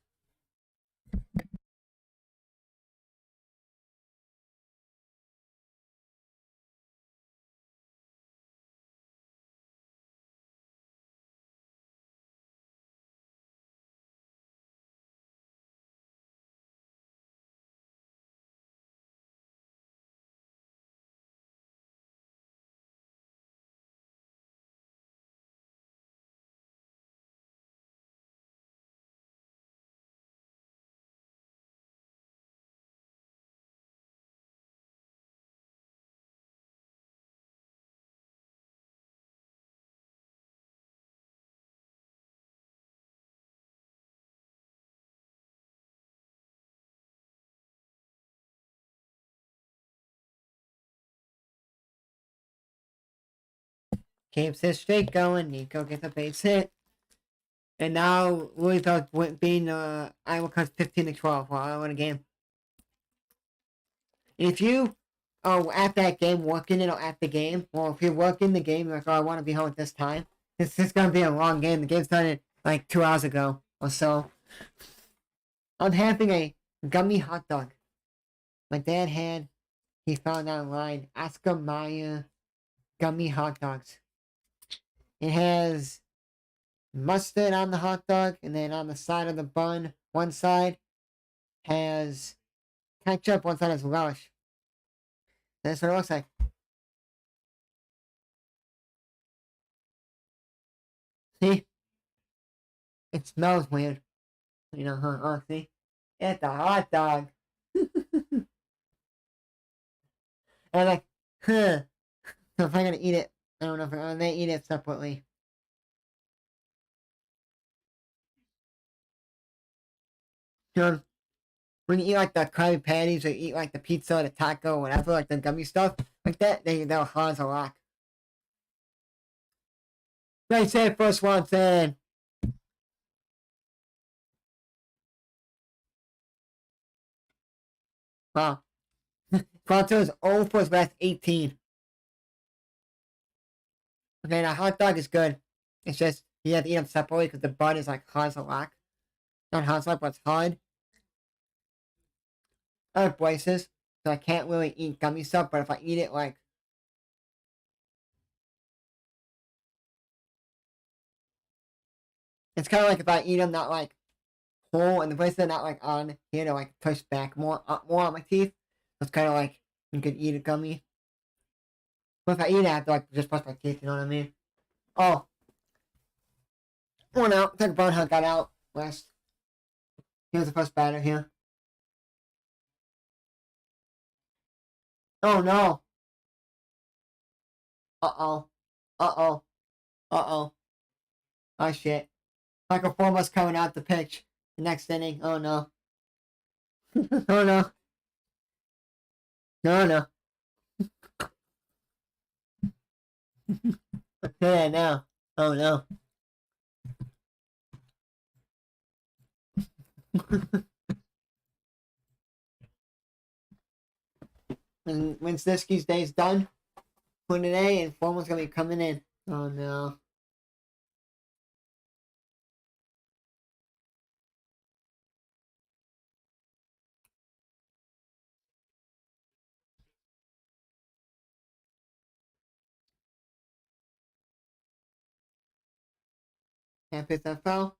Keeps his streak going. Nico gets a base hit. And now Louisville being Iowa Cubs 15-12 while I win a game. And if you are at that game working it or at the game, or if you're working the game, you're like, oh, I want to be home at this time. This is going to be a long game. The game started like 2 hours ago or so. I'm having a gummy hot dog. My dad had, he found online, Oscar Mayer gummy hot dogs. It has mustard on the hot dog, and then on the side of the bun, one side has ketchup, one side has relish. That's what it looks like. See? It smells weird. You know, huh? Oh, see? It's a hot dog. And I'm like, huh. So if I'm gonna eat it, I don't know if I'm gonna eat it separately. You know, when you eat like the Krabby Patties or you eat like the pizza or the taco or whatever, like the gummy stuff, like that, they'll cause a lot. They say first one saying, wow. Toronto is 0 for his last 18. Okay, now hot dog is good. It's just you have to eat them separately because the bun is like hard as a rock. Not hard as a rock, but it's hard. I have braces, so I can't really eat gummy stuff, but if I eat it like it's kind of like if I eat them not like whole and the braces are not like on here to like push back more on my teeth. So it's kind of like you could eat a gummy. But if I eat it, I have to like just brush my teeth, you know what I mean? Oh, one out. Take a bone hunt got out last. Here's the first batter here. Oh no. Uh-oh. Uh-oh. Uh-oh. Oh shit. Michael Formo's coming out the pitch. The next inning. Oh no. Oh no. No, no. Yeah, no. Oh no. And when Snitsky's day's done for today, and Formo's gonna be coming in. Oh no. Can't pick that foul.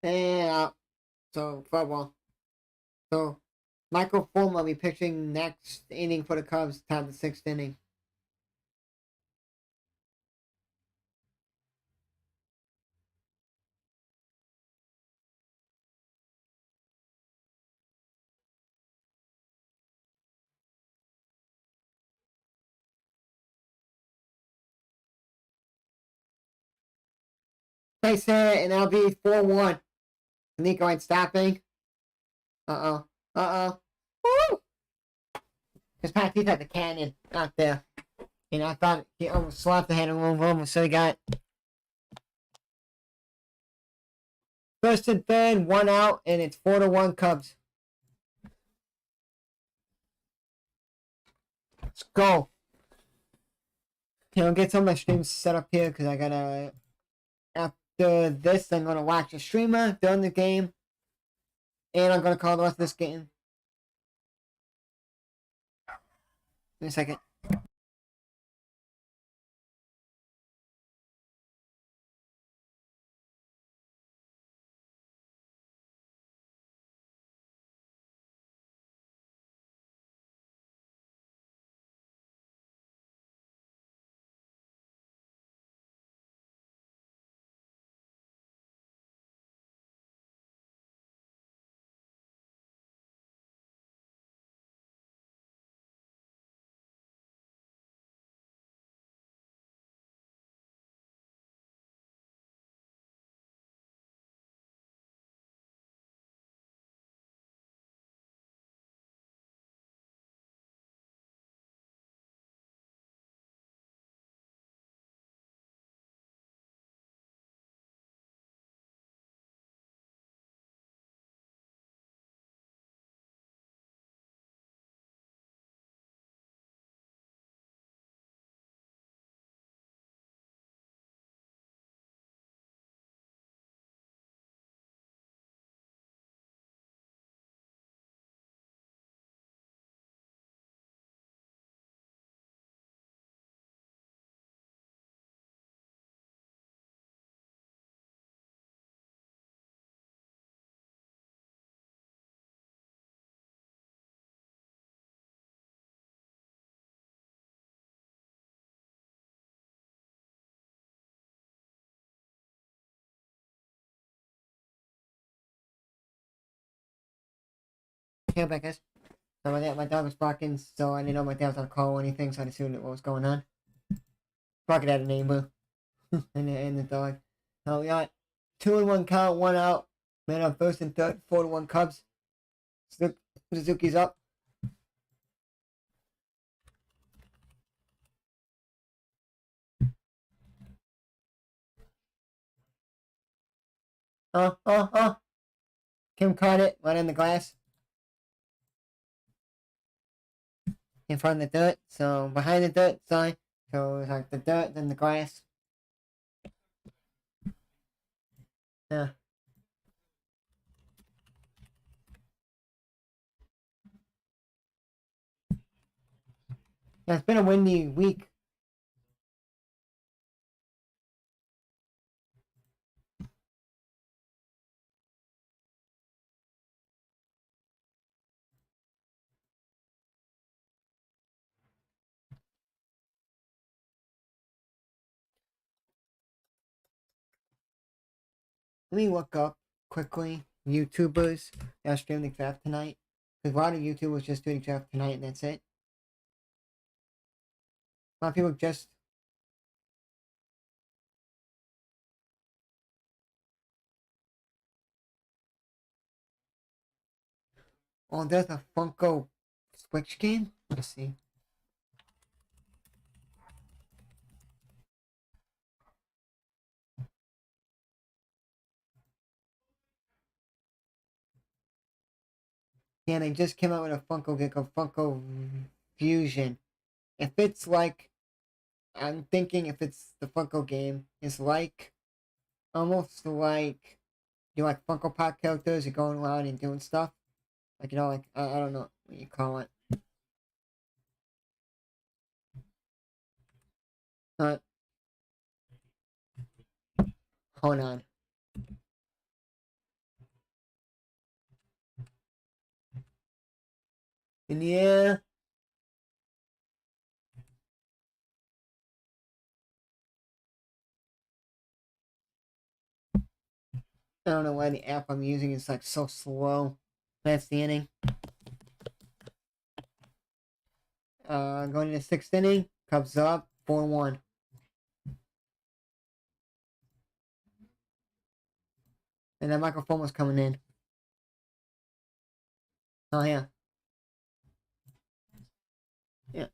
And so football. So Michael Fulmer will be pitching next inning for the Cubs, top the sixth inning. Nice hit, and that'll be 4-1. Nico ain't stopping. Uh-oh. Uh-oh. Woo! Because Pat Keith had the cannon out there. And I thought he almost slapped the hand over, so he got first and third, 1 out, and it's 4-1 Cubs. Let's go. Get some of my streams set up here because I gotta. After this, I'm gonna watch a streamer during the game, and I'm gonna call the rest of this game. In a second. Here, back, guys. So my dog was barking, so I didn't know my dad was on call or anything, so I assumed what was going on. Barking at a neighbor. and the dog. So we got 2-1 count, 1 out. Man on first and third, 4-1 Cubs. Suzuki's up. Kim caught it, right in the glass. In front of the dirt, so behind the dirt, sorry. So it's like the dirt, then the grass. Yeah. Yeah, it's been a windy week. Let me look up quickly YouTubers that are streaming the draft tonight. Because a lot of YouTubers just doing the draft tonight and that's it. A lot of people just. Oh, there's a Funko Switch game? Let's see. Yeah, they just came out with a Funko game called Funko Fusion. If it's like. I'm thinking if it's the Funko game, it's like. Almost like. You like Funko Pop characters, you're going around and doing stuff. Like, like, I don't know what you call it. Uh, Hold on. In the air. I don't know why the app I'm using is like so slow. That's the inning. Going to the sixth inning. Cubs up 4-1. And that microphone was coming in. Oh yeah. Yeah.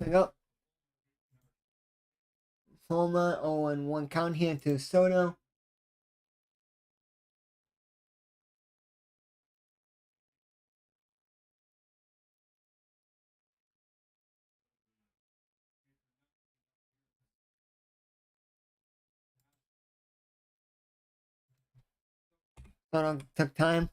There we go. Homa 0-1 count here to Soto. Soto took time.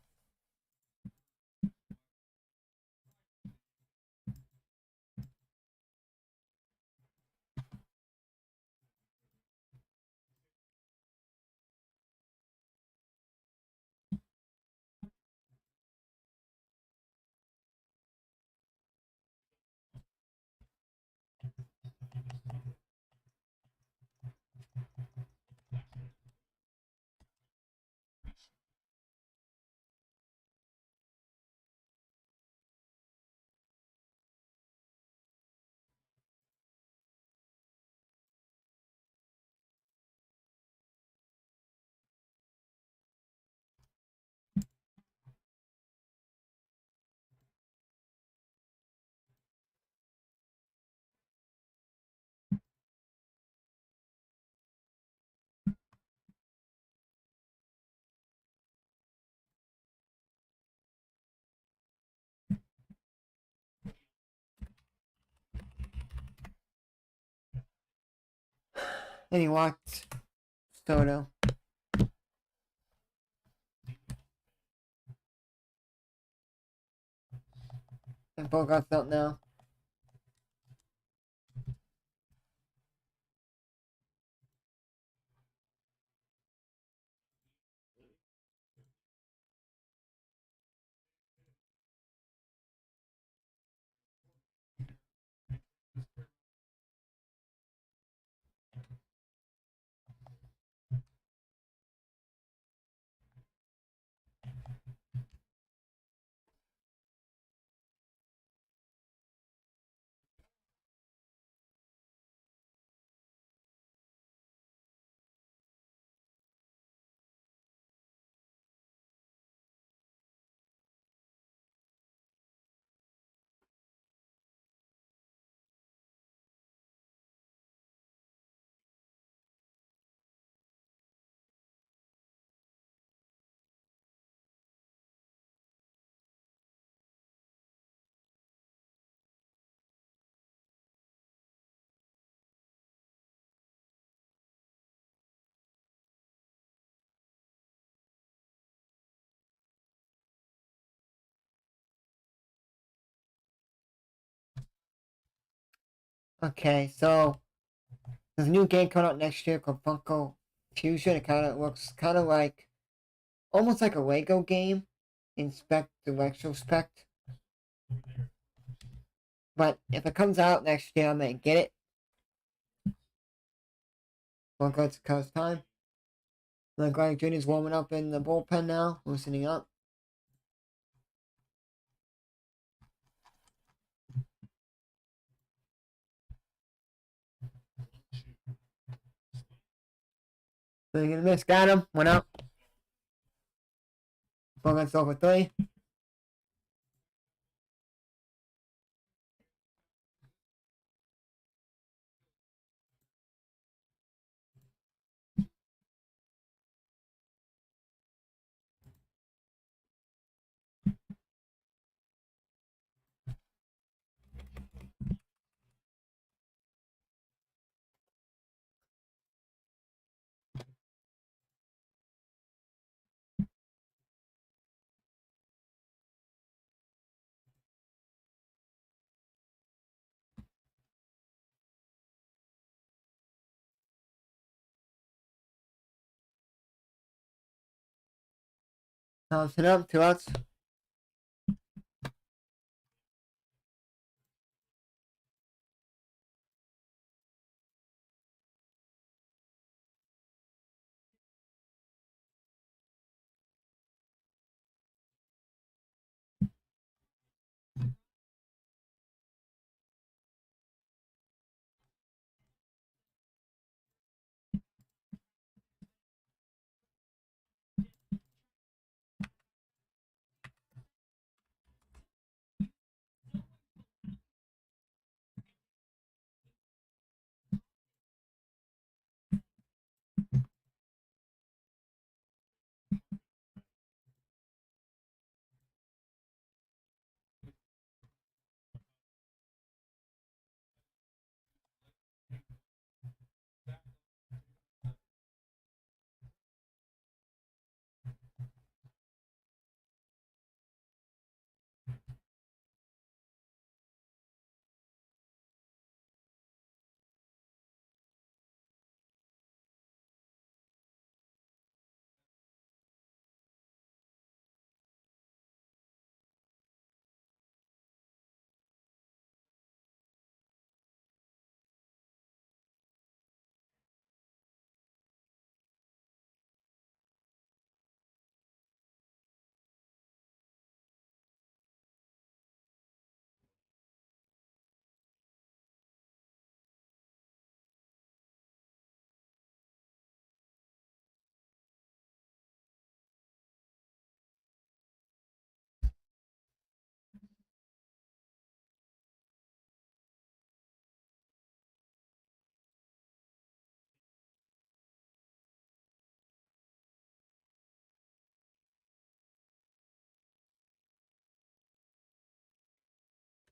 And he walked Soto. And Bogart's out now. Okay, so there's a new game coming out next year called Funko Fusion. It kind of looks kind of like almost like a Lego game in the retrospect. But if it comes out next year, I'm gonna get it. Funko, it's Cubs time. Like Jr.'s warming up in the bullpen now, loosening up. Swing and a miss, got him, went up. Funko's over 3. Bouncing up, 2 outs.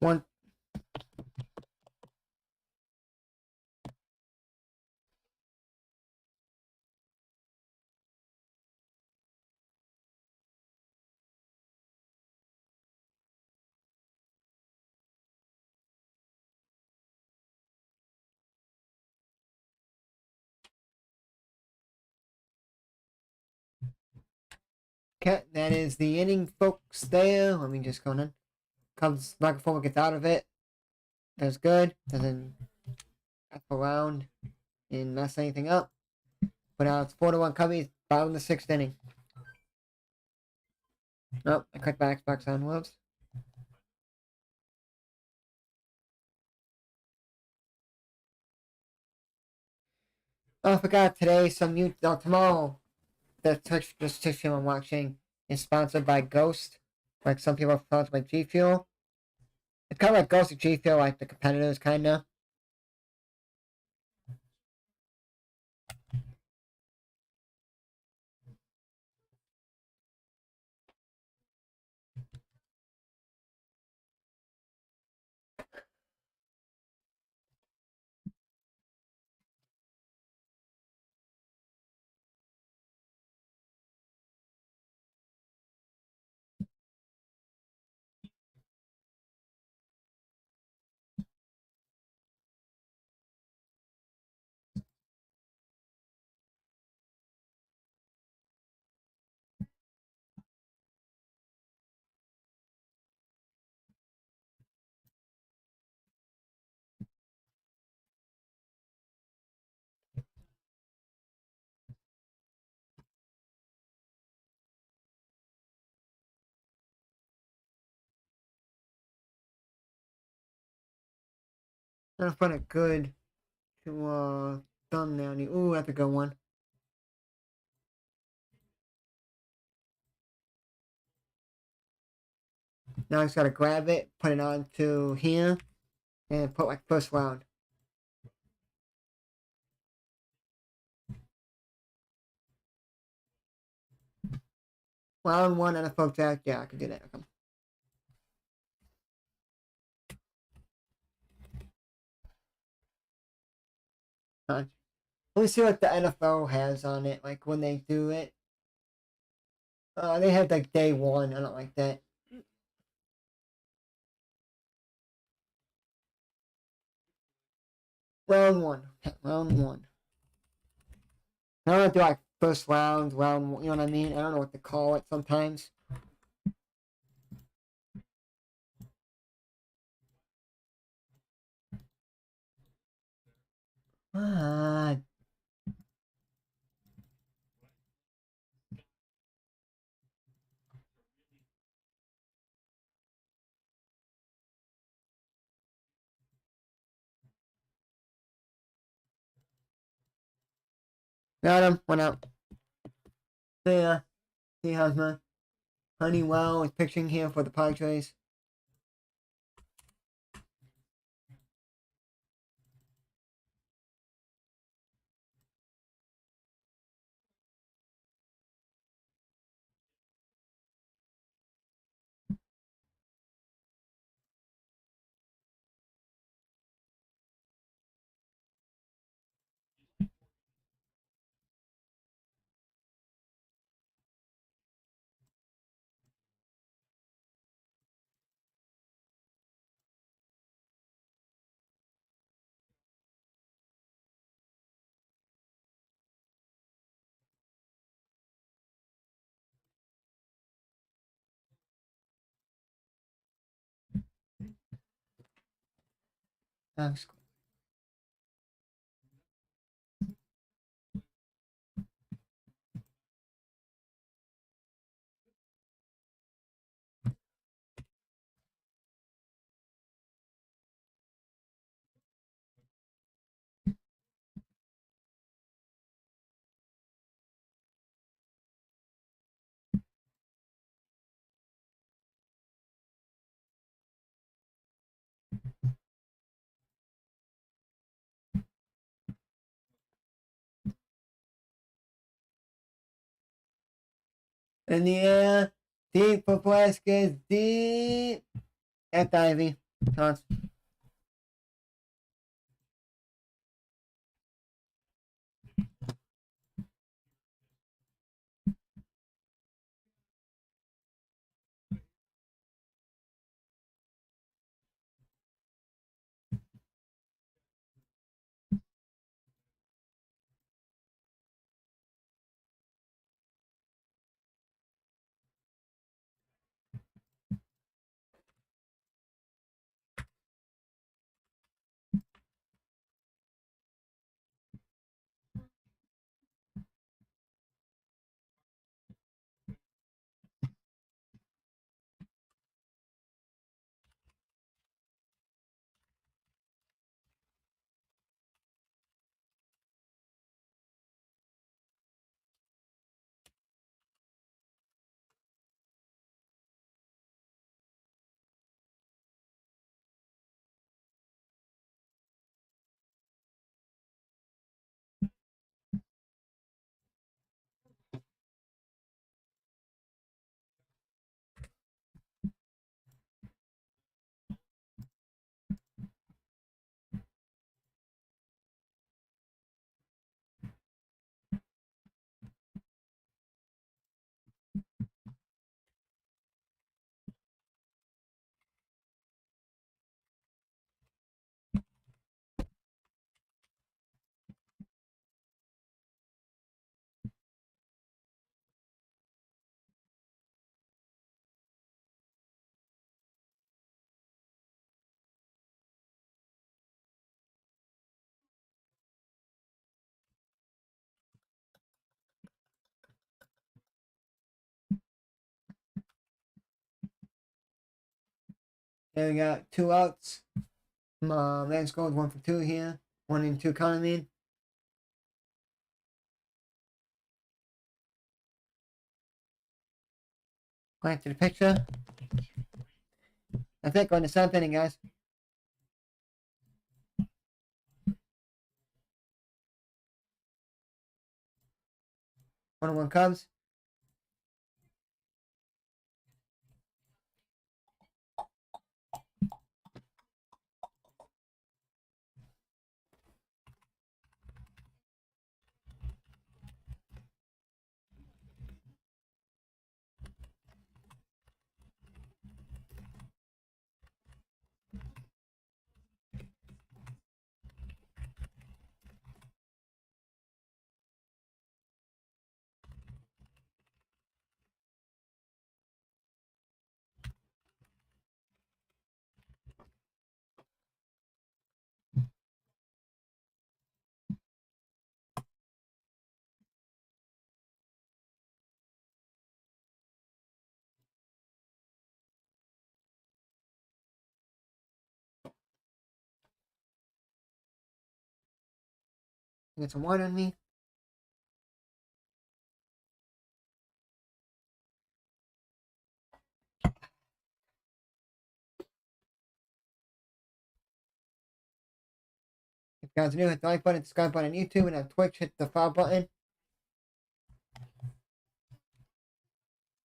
One. Okay, that is the inning, folks. There. Let me just go in. Cubs microphone gets out of it. That's good. Doesn't F around and mess anything up. But now it's 4-1 Cubbies. Bottom of the 6th inning. Nope, I cut back Xbox on. Whoops. Oh, I forgot today. Tomorrow. This Twitch stream I'm watching is sponsored by Ghost. Like some people are sponsored by G Fuel. It's kind of like Ghost and G Fuel, like the competitors, kind of. Trying to find a good thumbnail. Ooh, that's a good one. Now I just gotta grab it, put it onto here, and put like first round. Round one NFL draft. Yeah, I can do that. Okay. Let me see what the NFL has on it. Like when they do it, they have like day one. I don't like that. Round one. Round one. I don't do like first round, round. You know what I mean? I don't know what to call it sometimes. Ah, got him. Went out. Yeah. See how's my Honeywell is pitching here for the Padres. Thanks. In the air, deep for Velasquez, deep at Ivy. Chance. There we got 2 outs. Lance goes 1 for 2 here. 1 and 2 coming in. Back to the picture. I think on the 7th inning, guys. 1-1 Cubs. Get some water on me. If you guys are new, hit the like button, subscribe button on YouTube, and on Twitch, hit the follow button.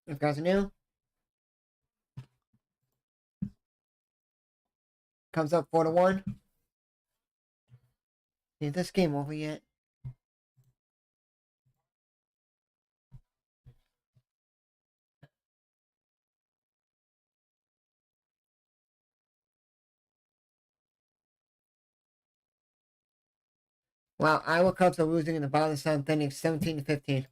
If you guys are new, comes up 4-1. Is this game over yet? Wow, Iowa Cubs are losing in the bottom of the 7th inning, 17-15.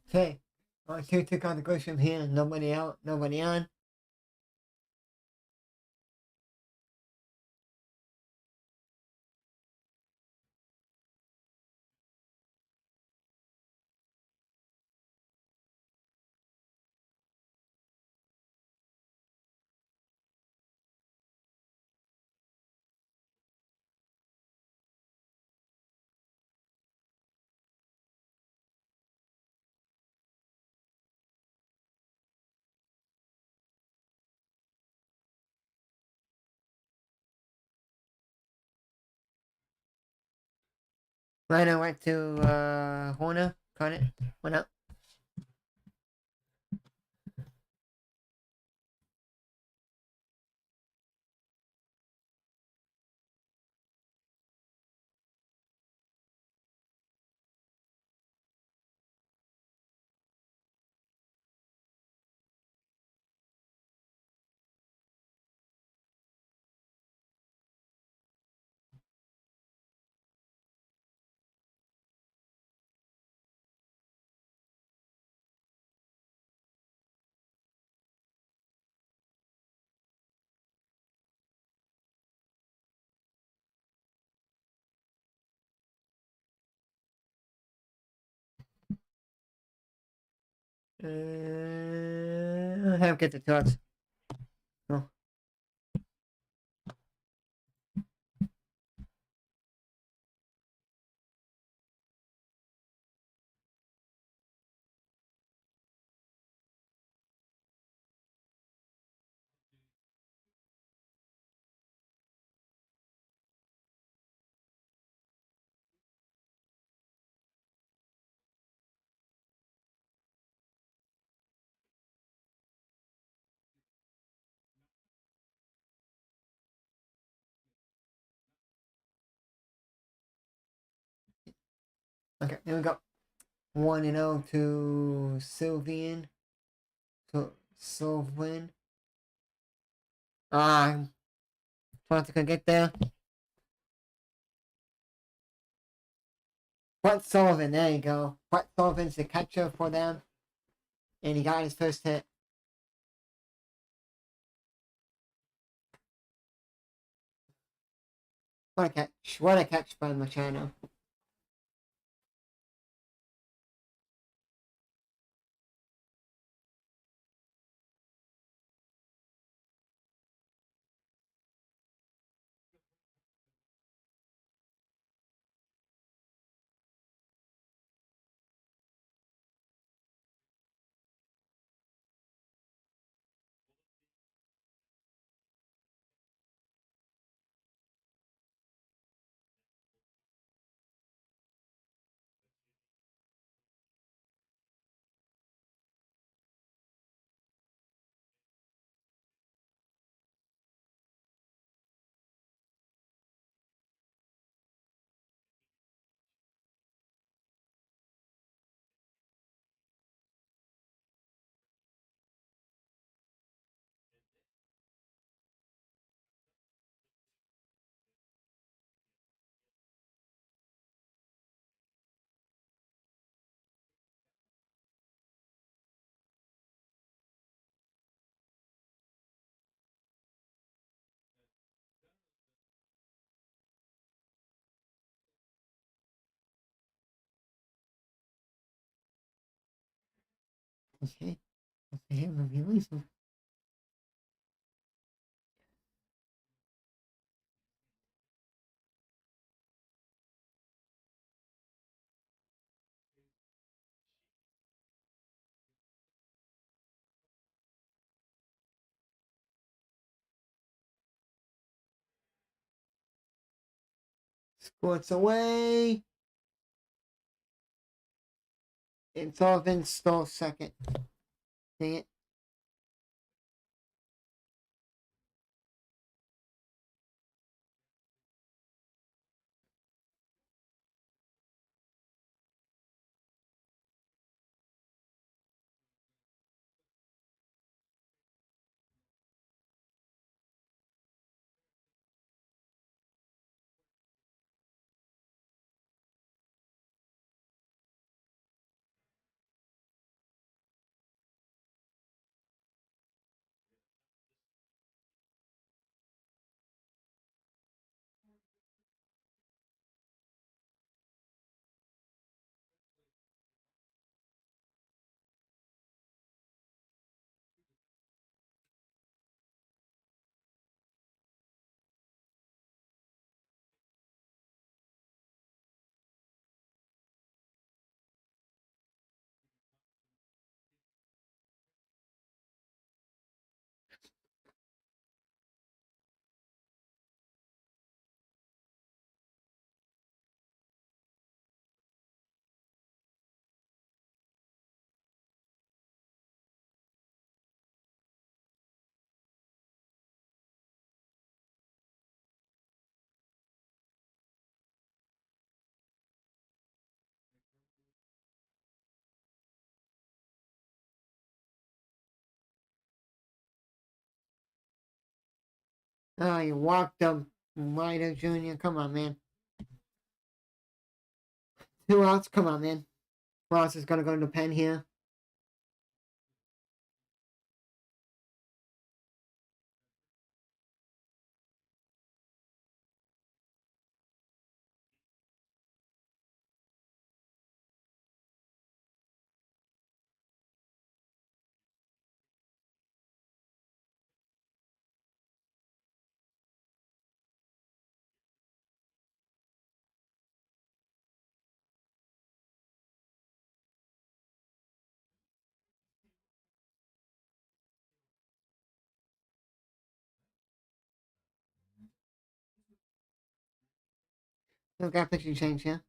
Okay, 2-2 on the goes from here. Nobody out, nobody on. Rhino went to Horner. Caught it. Went up. Have him get the touch. Oh. Okay, there we go. 1-0 to Sylvian. So Sylvan. Ah, thought I could get there. Brett Sullivan, there you go. Brett Sullivan's the catcher for them. And he got his first hit. What a catch. What a catch by Machado. Okay. Okay, reviewing some. Sports away. And Sullivan stole second. Dang it. Oh, you walked him, Ryder Jr. Come on, man. 2 outs. Come on, man. Ross is gonna go to the pen here. We've got pitching change here.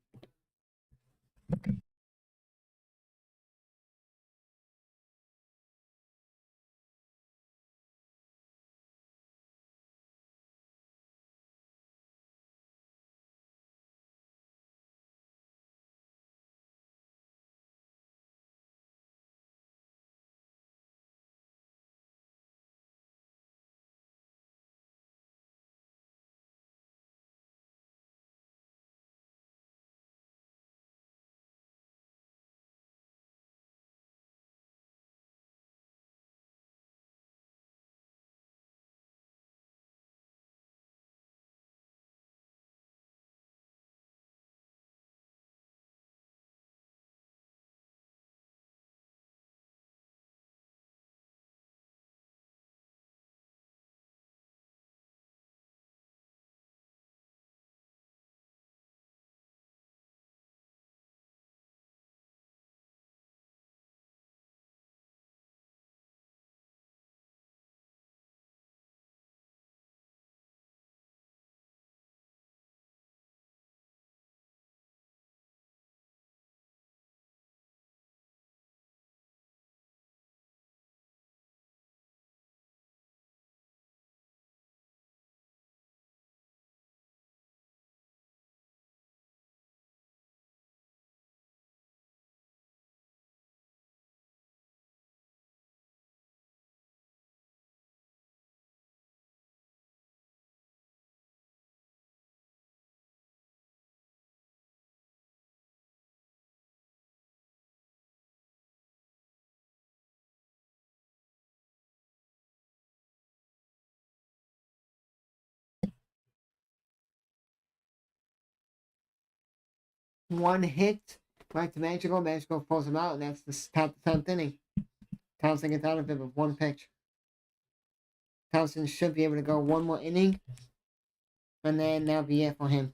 One hit. Right to Magical. Magical pulls him out, and that's the top of the 10th inning. Townsend gets out of it with one pitch. Townsend should be able to go one more inning, and then that'll be it for him.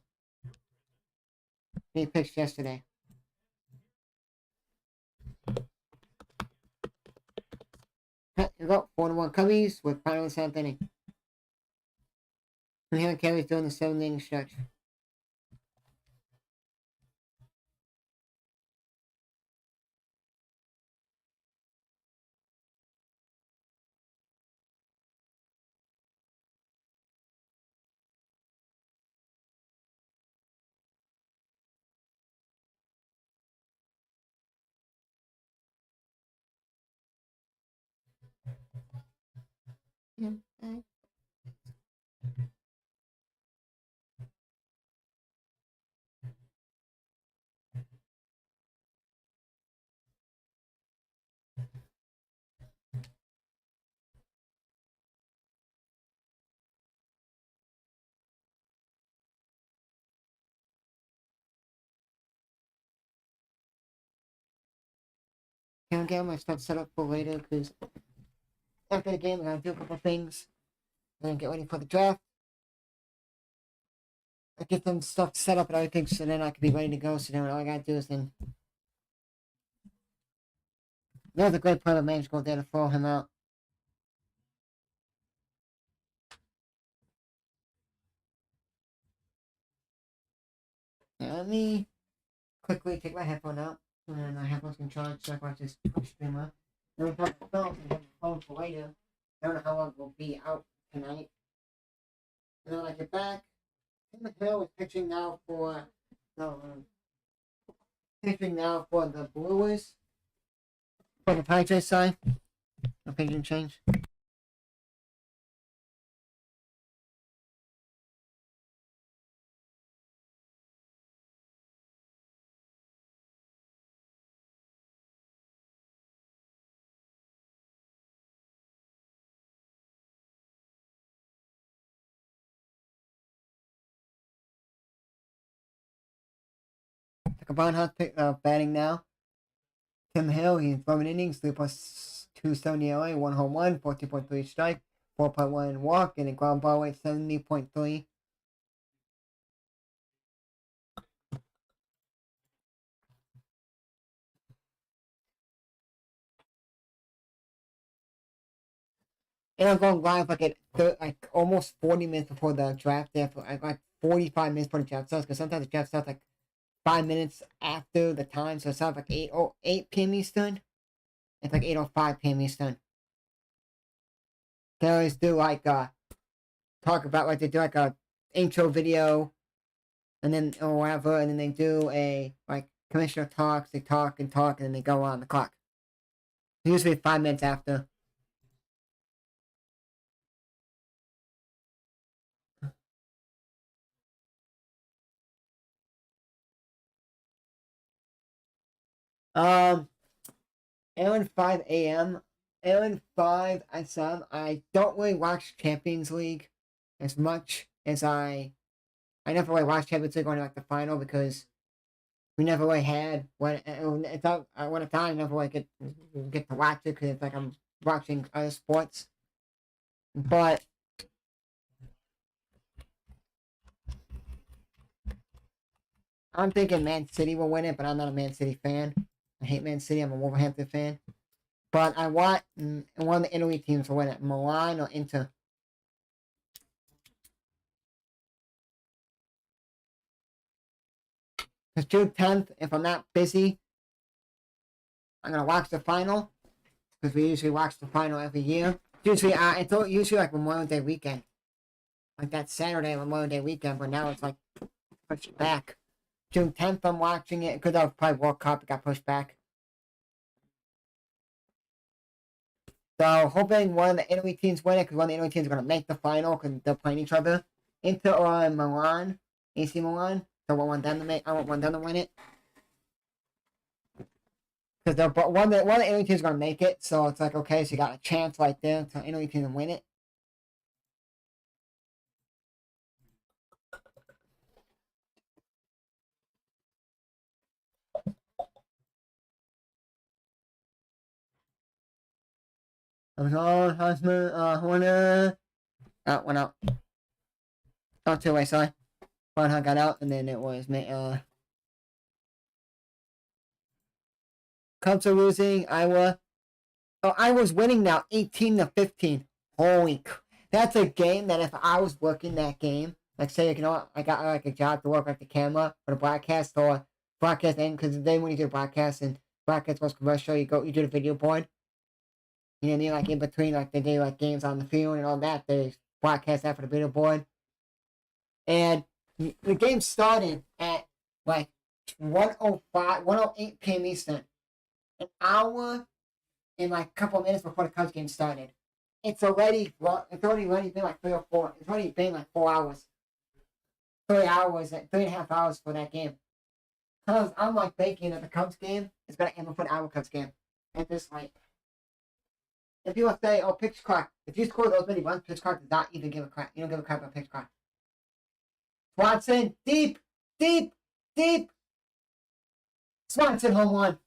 He pitched yesterday. Here you go. 4-1 Cubbies with final 7th inning. And here Kerry's doing the 7th inning stretch. Yeah. Can't get my stuff set up for later because after the game, I'm gonna do a couple things. I'm gonna get ready for the draft. I get them stuff set up and everything so then I can be ready to go. So then all I gotta do is then. There's a great player managed to go there to throw him out. Now, let me quickly take my headphone out. And my headphones can charge so I can watch this Twitch streamer. Then we talk about film and have the phone for later. I don't know how long we'll be out tonight. And then when I get back, Tim Hill is pitching now for the Brewers. For the Padres side. No pitching change. Barnhart batting now. Tim Hill, he's 11 innings, 3+270 LA, 1 home run, 14.3 strike, 4.1 walk, and a ground ball rate 70.3. And I'm going live like almost 40 minutes before the draft. There for like 45 minutes before the draft starts, because sometimes the draft starts like 5 minutes after the time, so it sounds like 8 p.m. Eastern. It's like 8:05 p.m. Eastern. They always do like talk about like they do like a intro video, and then or whatever, and then they do a like commissioner talks. They talk and talk, and then they go on the clock. Usually 5 minutes after. Um, 5 a.m. 5 SM. I don't really watch Champions League as much as I never really watched Champions League on like the final because we never really had when it's out when it's on. I never really get to watch it because it's like I'm watching other sports. But I'm thinking Man City will win it, but I'm not a Man City fan. I hate Man City. I'm a Wolverhampton fan. But I want one of the Italy teams to win it, Milan or Inter. Because June 10th, if I'm not busy, I'm gonna watch the final. Because we usually watch the final every year. Usually, it's usually like Memorial Day weekend, like that Saturday Memorial Day weekend. But now it's like pushed back. June 10th, I'm watching it because that was probably World Cup. It got pushed back. So hoping one of the Italy teams win it because one of the Italy teams are gonna make the final because they're playing each other. Inter or Milan, AC Milan. So I want them to make. I want them to win it because they're one of the Italy teams is gonna make it. So it's like okay, so you got a chance right there to Italy team to win it. I'm on husband. Horner. Went out. Oh, two-way. Sorry. Barnhart got out, and then it was Cubs are losing. Iowa. Oh, Iowa's winning now, 18-15. Holy, that's a game that if I was working that game, like say you know I got like a job to work like the camera or the broadcast or broadcast, and because then when you do broadcast and broadcast was commercial, you do the video board. You know what I mean? Like in between, like they do like games on the field and all that. They broadcast that for the video board. And the game started at like 1:08 p.m. Eastern. An hour and like a couple of minutes before the Cubs game started. It's already been like 3 or 4. It's already been like 4 hours. 3 hours, 3.5 hours for that game. Cause I'm like thinking that the Cubs game is gonna end before the Iowa Cubs game at this rate. If you say, oh, pitch clock, if you score those many runs, pitch clock does not even give a crap. You don't give a crap about pitch clock. Swanson, deep. Swanson, home run.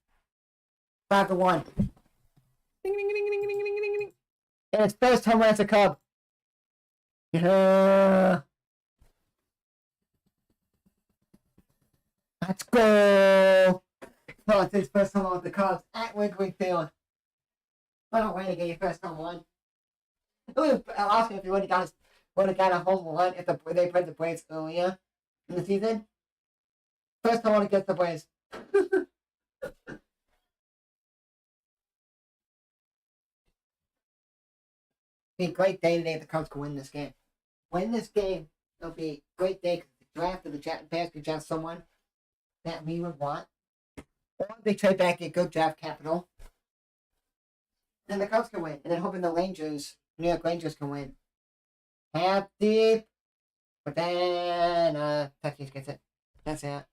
5-1. Ding, ding, ding, ding, ding, ding, ding, ding. And it's first home run as a Cub. Yeah. Let's go. Swanson's first home run with the Cubs at Wrigley Field. What a way to get your first home run. It would be awesome if you would have got a home run if they played the Braves earlier in the season. First home run against the Braves. Be a great day today if the Cubs can win this game. Win this game, it'll be a great day because the draft of the Bears could draft someone that we would want. Or they trade back a good draft capital. Then the Cubs can win. And then hoping the New York Rangers can win. Half deep. But then Texas gets it. That's it.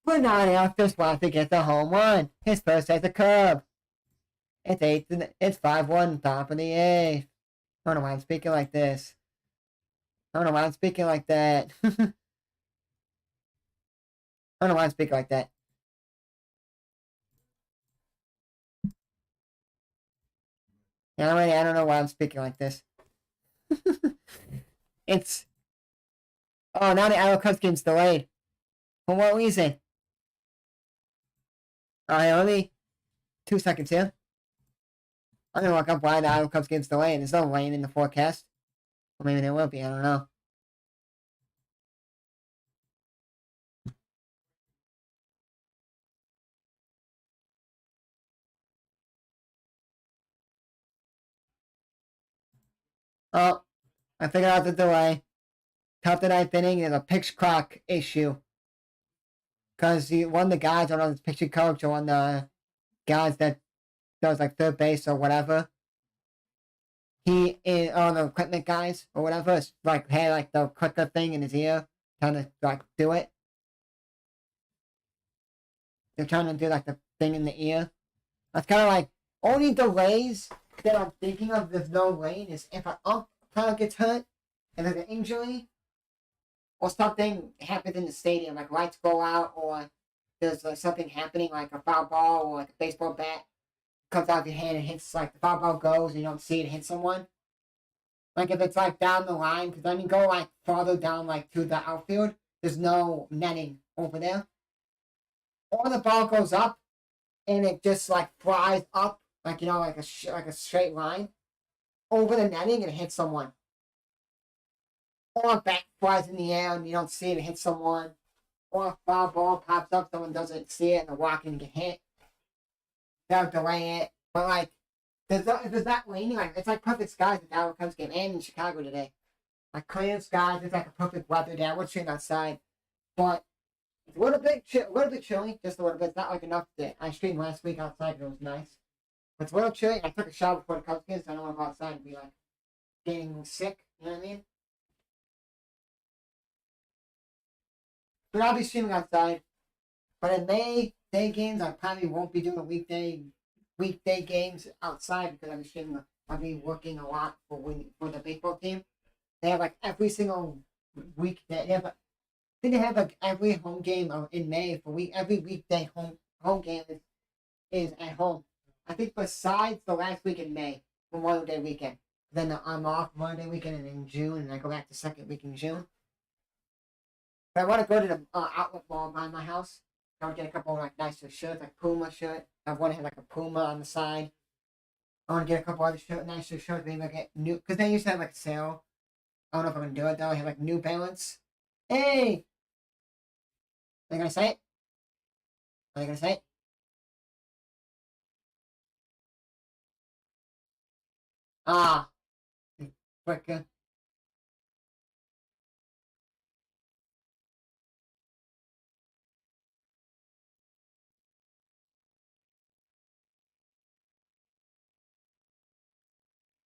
But not after Swanson gets a home run. His first as a Cub. It's 5-1, top of the eighth. I don't know why I'm speaking like this. I don't know why I'm speaking like that. I don't know why I speak like that. Yeah, I don't know why I'm speaking like this. It's oh now the Idle Cubs game's delayed. For what reason? Alright, only 2 seconds here. I'm gonna look up why the Idle Cubs game's delayed. There's no rain in the forecast. Or maybe there will be, I don't know. Oh, I figured out the delay. Top the ninth inning is a pitch clock issue. Because one of the guys on the pitching coach or one of the guys that does like third base or whatever, he is on the equipment guys or whatever, it's like had like the clicker thing in his ear, trying to like do it. They're trying to do like the thing in the ear. That's kind of like only delays that I'm thinking of. There's no rain is if an umpire gets hurt and there's an injury, or something happens in the stadium, like lights go out, or there's something happening, like a foul ball or like a baseball bat comes out of your hand and hits, like the foul ball goes and you don't see it hit someone. Like if it's like down the line, because when you go like farther down, like to the outfield, there's no netting over there. Or the ball goes up and it just like flies up, like like a straight line over the netting and it hits someone. Or a bat flies in the air and you don't see it hit someone. Or a foul ball pops up, someone doesn't see it and they're walking and get hit. They'll delay it. But like, there's that raining. Like, it's like perfect skies at the Idle Cubs game and in Chicago today. Like clear skies, it's like a perfect weather day. I was shooting outside, but it's a little bit chilly, just a little bit. It's not like enough that I streamed last week outside and it was nice. But it's a little chilly. I took a shower before the Cubs game, so I don't want to go outside and be like getting sick. You know what I mean? But I'll be streaming outside. But in May day games, I probably won't be doing weekday games outside because I'll be streaming. I'll be working a lot for the baseball team. They have like every single week that they have. I think they have like every home game in May for every weekday home game is at home. I think besides the last week in May, Memorial Day weekend. Then I'm off Memorial Day weekend and in June, and I go back the second week in June. But I want to go to the outlet mall by my house. I want to get a couple of like nicer shirts, like Puma shirt. I want to have like a Puma on the side. I want to get a couple other nicer shirts. Maybe I get new, because they used to have like a sale. I don't know if I'm gonna do it though. I have like New Balance. Hey, are they gonna say it? Are they gonna say it? Ah, quicker.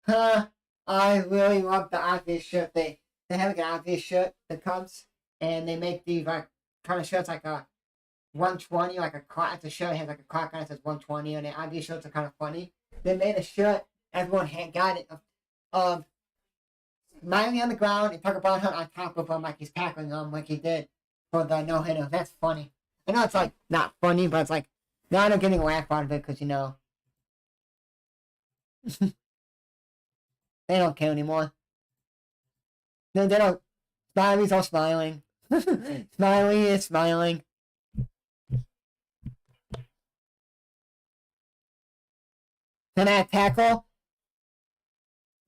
Huh. I really love the obvious shirt. They have like an obvious shirt, the Cubs, and they make these like kind of shirts like a 120, like a clock. It's a shirt that has like a clock on it that says 120, and the obvious shirts are kind of funny. They made a shirt. Everyone had got it. Miley on the ground and Tucker Barnhart on top of him like he's tackling him like he did for the no hitter. That's funny. I know it's like not funny, but it's like now I'm getting a laugh out of it because they don't care anymore. No, they don't. Smiley's all smiling. Smiley is smiling. Then that tackle,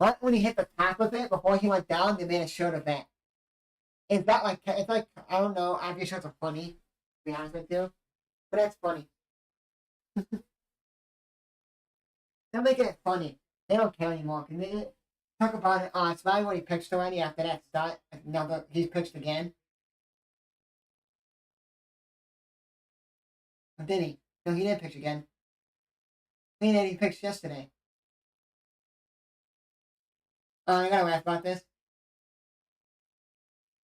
right when he hit the top of it before he went down, they made a shirt of that. It's not like it's like I don't know. Obvious shirts are funny. To be honest with you, but that's funny. They're making it funny. They don't care anymore. Can they talk about it? Smiley when he pitched already after that start. Now he's pitched again. Or did he? No, he didn't pitch again. He pitched yesterday. I gotta laugh about this.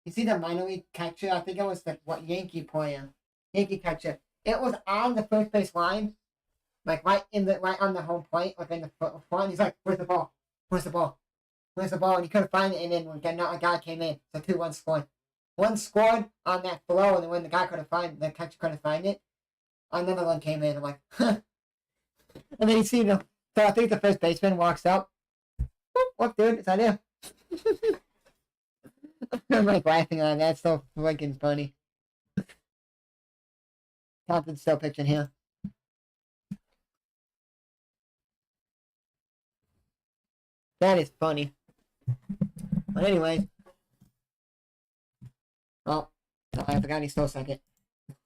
You see the minor league catcher? I think it was the Yankee player, Yankee catcher. It was on the first base line, like right on the home plate, like in the front. He's like, "Where's the ball? Where's the ball? Where's the ball?" And he couldn't find it. And then when a guy came in, so 2-1 scored. One scored on that throw, and then when the catcher couldn't find it, another one came in. I'm like, huh. And then you see the, so I think the first baseman walks up. What, dude? It's on you. I'm like laughing on that. It's so freaking funny. Compton's still pitching here. That is funny. But anyway. Oh, I forgot he's still second.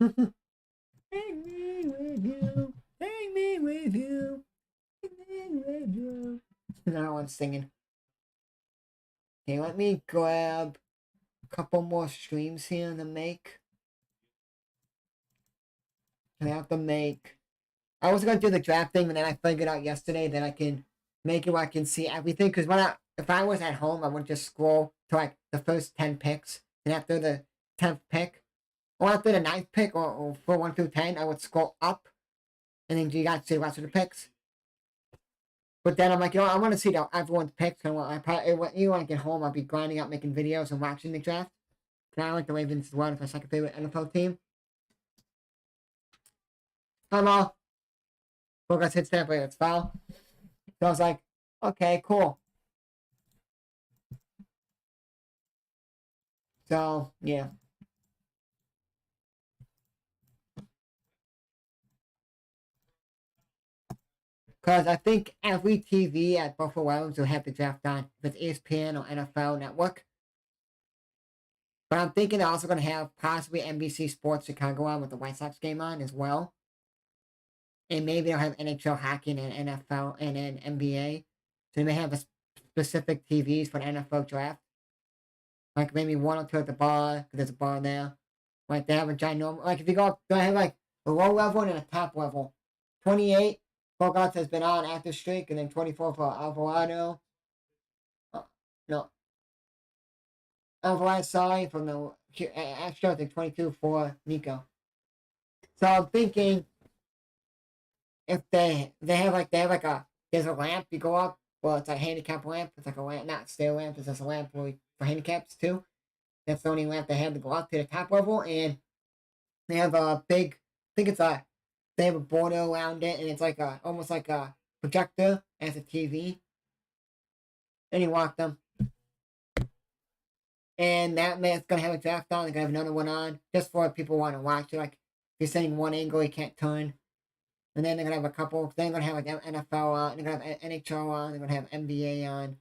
Take me with you. Take me with you. Take me with you. Now I'm singing. Okay, let me grab a couple more streams here to make. I have to make. I was gonna do the draft thing, but then I figured out yesterday that I can make it where I can see everything. Because if I was at home, I would just scroll to like the first 10 picks, and after the 10th pick, or after the 9th pick, or for 1 through 10, I would scroll up, and then you got to see the rest of the picks. But then I'm like, I want to see everyone's picks. And when I get home, I'll be grinding out, making videos, and watching the draft. And I like the Ravens as well. It's my second favorite NFL team. Hello. Bogarts hits that, but it's foul. So I was like, okay, cool. So, yeah. Because I think every TV at Buffalo Wild Wings will have the draft on, if it's ESPN or NFL Network. But I'm thinking they're also going to have possibly NBC Sports Chicago on with the White Sox game on as well. And maybe they'll have NHL hockey and NFL and then NBA. So they may have a specific TVs for the NFL draft. Like maybe 1 or 2 at the bar, because there's a bar there. Like they have a ginormous, like if you go up, they have like a low level and a top level. 28, Bogarts has been on active streak, and then 24 for Alvarado. No. Alvarado, sorry, from the extra, I think 22 for Nico. So I'm thinking if they have like there's a lamp you go up. Well, it's a handicap lamp. It's like a lamp, not stair lamp. It's just a lamp for handicaps too. That's the only lamp they have to go up to the top level, and they have a big. I think they have a border around it, and it's like almost like a projector as a TV. And you walk them, and that man's gonna have a draft on. They're gonna have another one on just for people who want to watch it. Like if you're sitting one angle, you can't turn. And then they're gonna have a couple. Then they're gonna have like NFL on. They're gonna have NHL on. They're gonna have NBA on,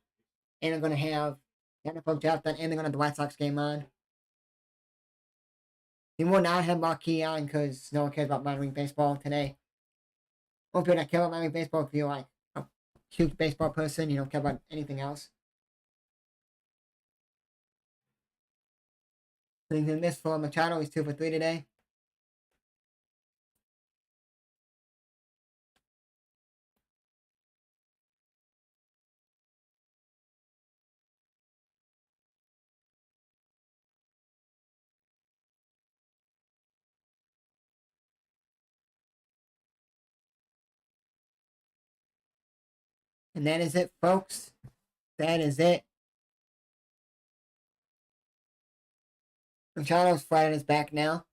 and they're gonna have the NFL draft on, and they're gonna have the White Sox game on. You will not have marquee on because no one cares about minor league baseball today. Most people that care about minor league baseball if you're like a huge baseball person, you don't care about anything else. And then this for Machado, he's 2 for 3 today. And that is it, folks. That is it. Machado's flat on his back now.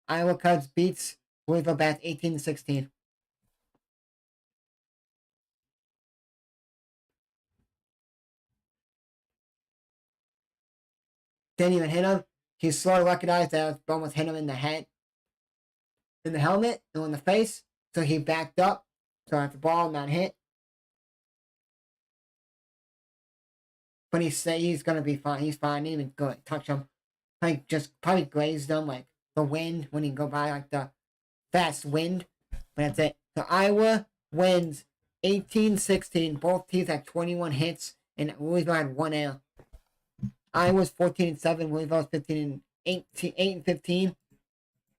Iowa Cubs beats Louisville Bats 18-16. Didn't even hit him. He sort of recognized that almost hit him in the head, in the helmet, and in the face. So he backed up. So after the ball not hit. But he said he's gonna be fine. He's fine. He didn't even go touch him. Like just probably grazed him, like the wind when he go by, like the fast wind. But that's it. So Iowa wins 18-16. Both teams had 21 hits, and Louisville had 1 error. Iowa's 14-7. Louisville's 8-15.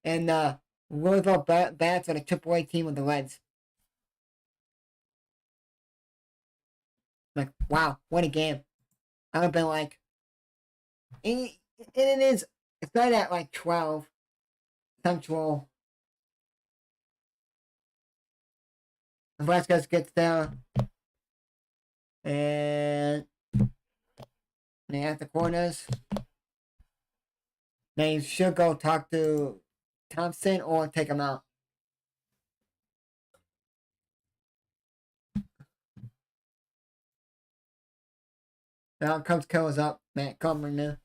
And Louisville bats are the AAA team with the Reds. Like, wow, what a game. I would have been like, it is, it's not at like 12 Central. Nebraska gets there. And they have the corners. They should go talk to Thompson or take him out. Now Cubs kills up. Matt Comer now.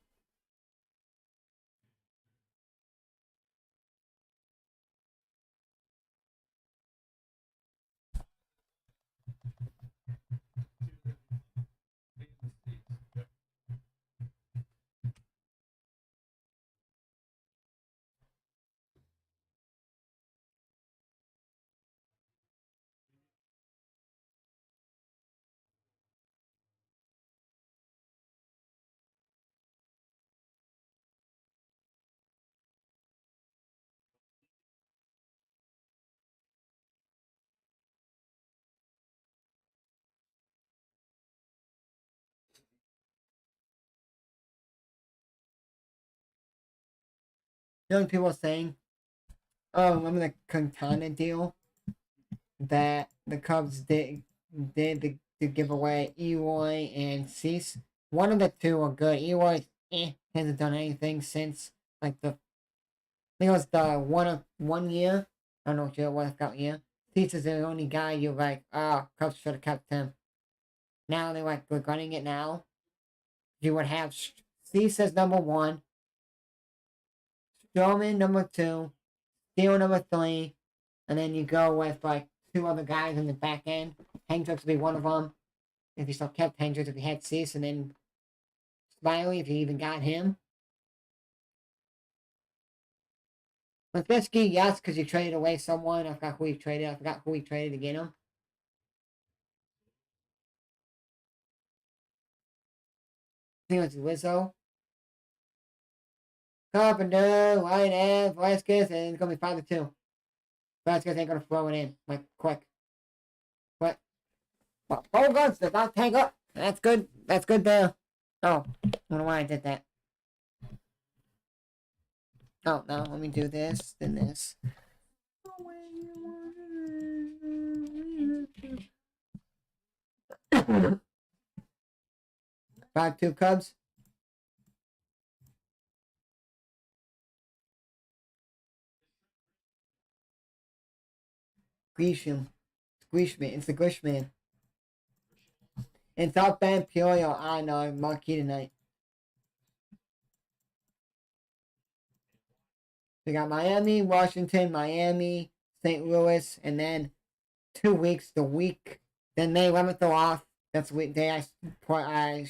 Young people saying, "Oh, remember the Quintana deal that the Cubs did to give away Eloy and Cease? One of the two are good. Eloy hasn't done anything since like the I think it was the 1 year. I don't know what year it was. Got year. Cease is the only guy you're like, oh, Cubs should have kept him. Now they're like regretting it now. You would have Cease as number one, Strowman number two, Steele number three, and then you go with like two other guys in the back end. Hendricks would be one of them. If you still kept Hendricks, if you had Cease, and then Smiley, if you even got him. Lefsky, yes, because you traded away someone. I forgot who you traded. I forgot who he traded to get him. I think it was Lizzo. Carpenter, White Ave, Velasquez, and it's going to be 5-2. Velasquez ain't going to throw it in, like, quick. But Bogarts does not tank up. That's good. That's good there. Oh, I don't know why I did that. Oh, no, let me do this, then this. 5-2 Cubs. Grisham. It's the Grishman. In South Bend, Peoria, I know, marquee tonight. We got Miami, Washington, Miami, St. Louis, and then 2 weeks, then May 11th are off. That's the day I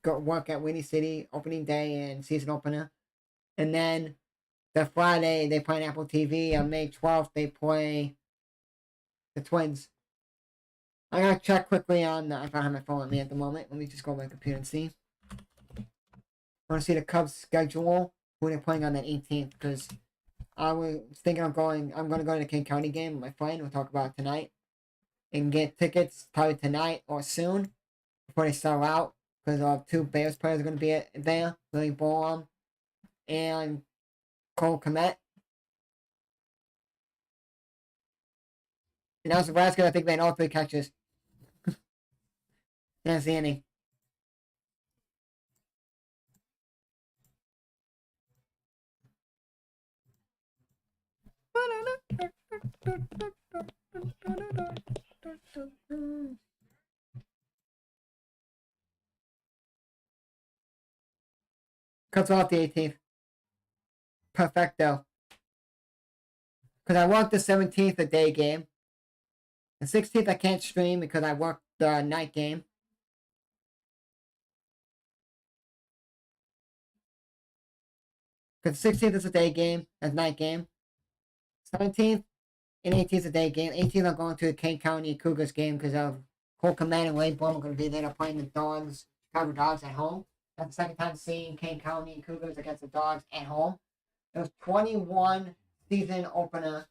go work at Windy City, opening day and season opener. And then the Friday, they play on Apple TV. On May 12th, they play the Twins. I'm going to check quickly on, I don't have my phone on me at the moment. Let me just go on my computer and see. I want to see the Cubs schedule, who they're playing on that 18th, because I was thinking I'm going to go to the King County game with my friend. We'll talk about it tonight. And get tickets probably tonight or soon before they sell out, because 2 Bears players are going to be there, Willie Bourne and Cole Kmet. And now Nebraska, I think they had all 3 catches. That's the inning. Cuts off the 18th. Perfecto. Because I worked the 17th, a day game. The 16th, I can't stream because I worked the night game. Because 16th is a day game, a night game. 17th and 18th is a day game. 18th, I'm going to the Kane County Cougars game because of Cole Command and Wade Blum are going to be there. They're playing the Dogs, Chicago Dogs at home. That's the second time seeing Kane County Cougars against the Dogs at home. It was 21 season opener.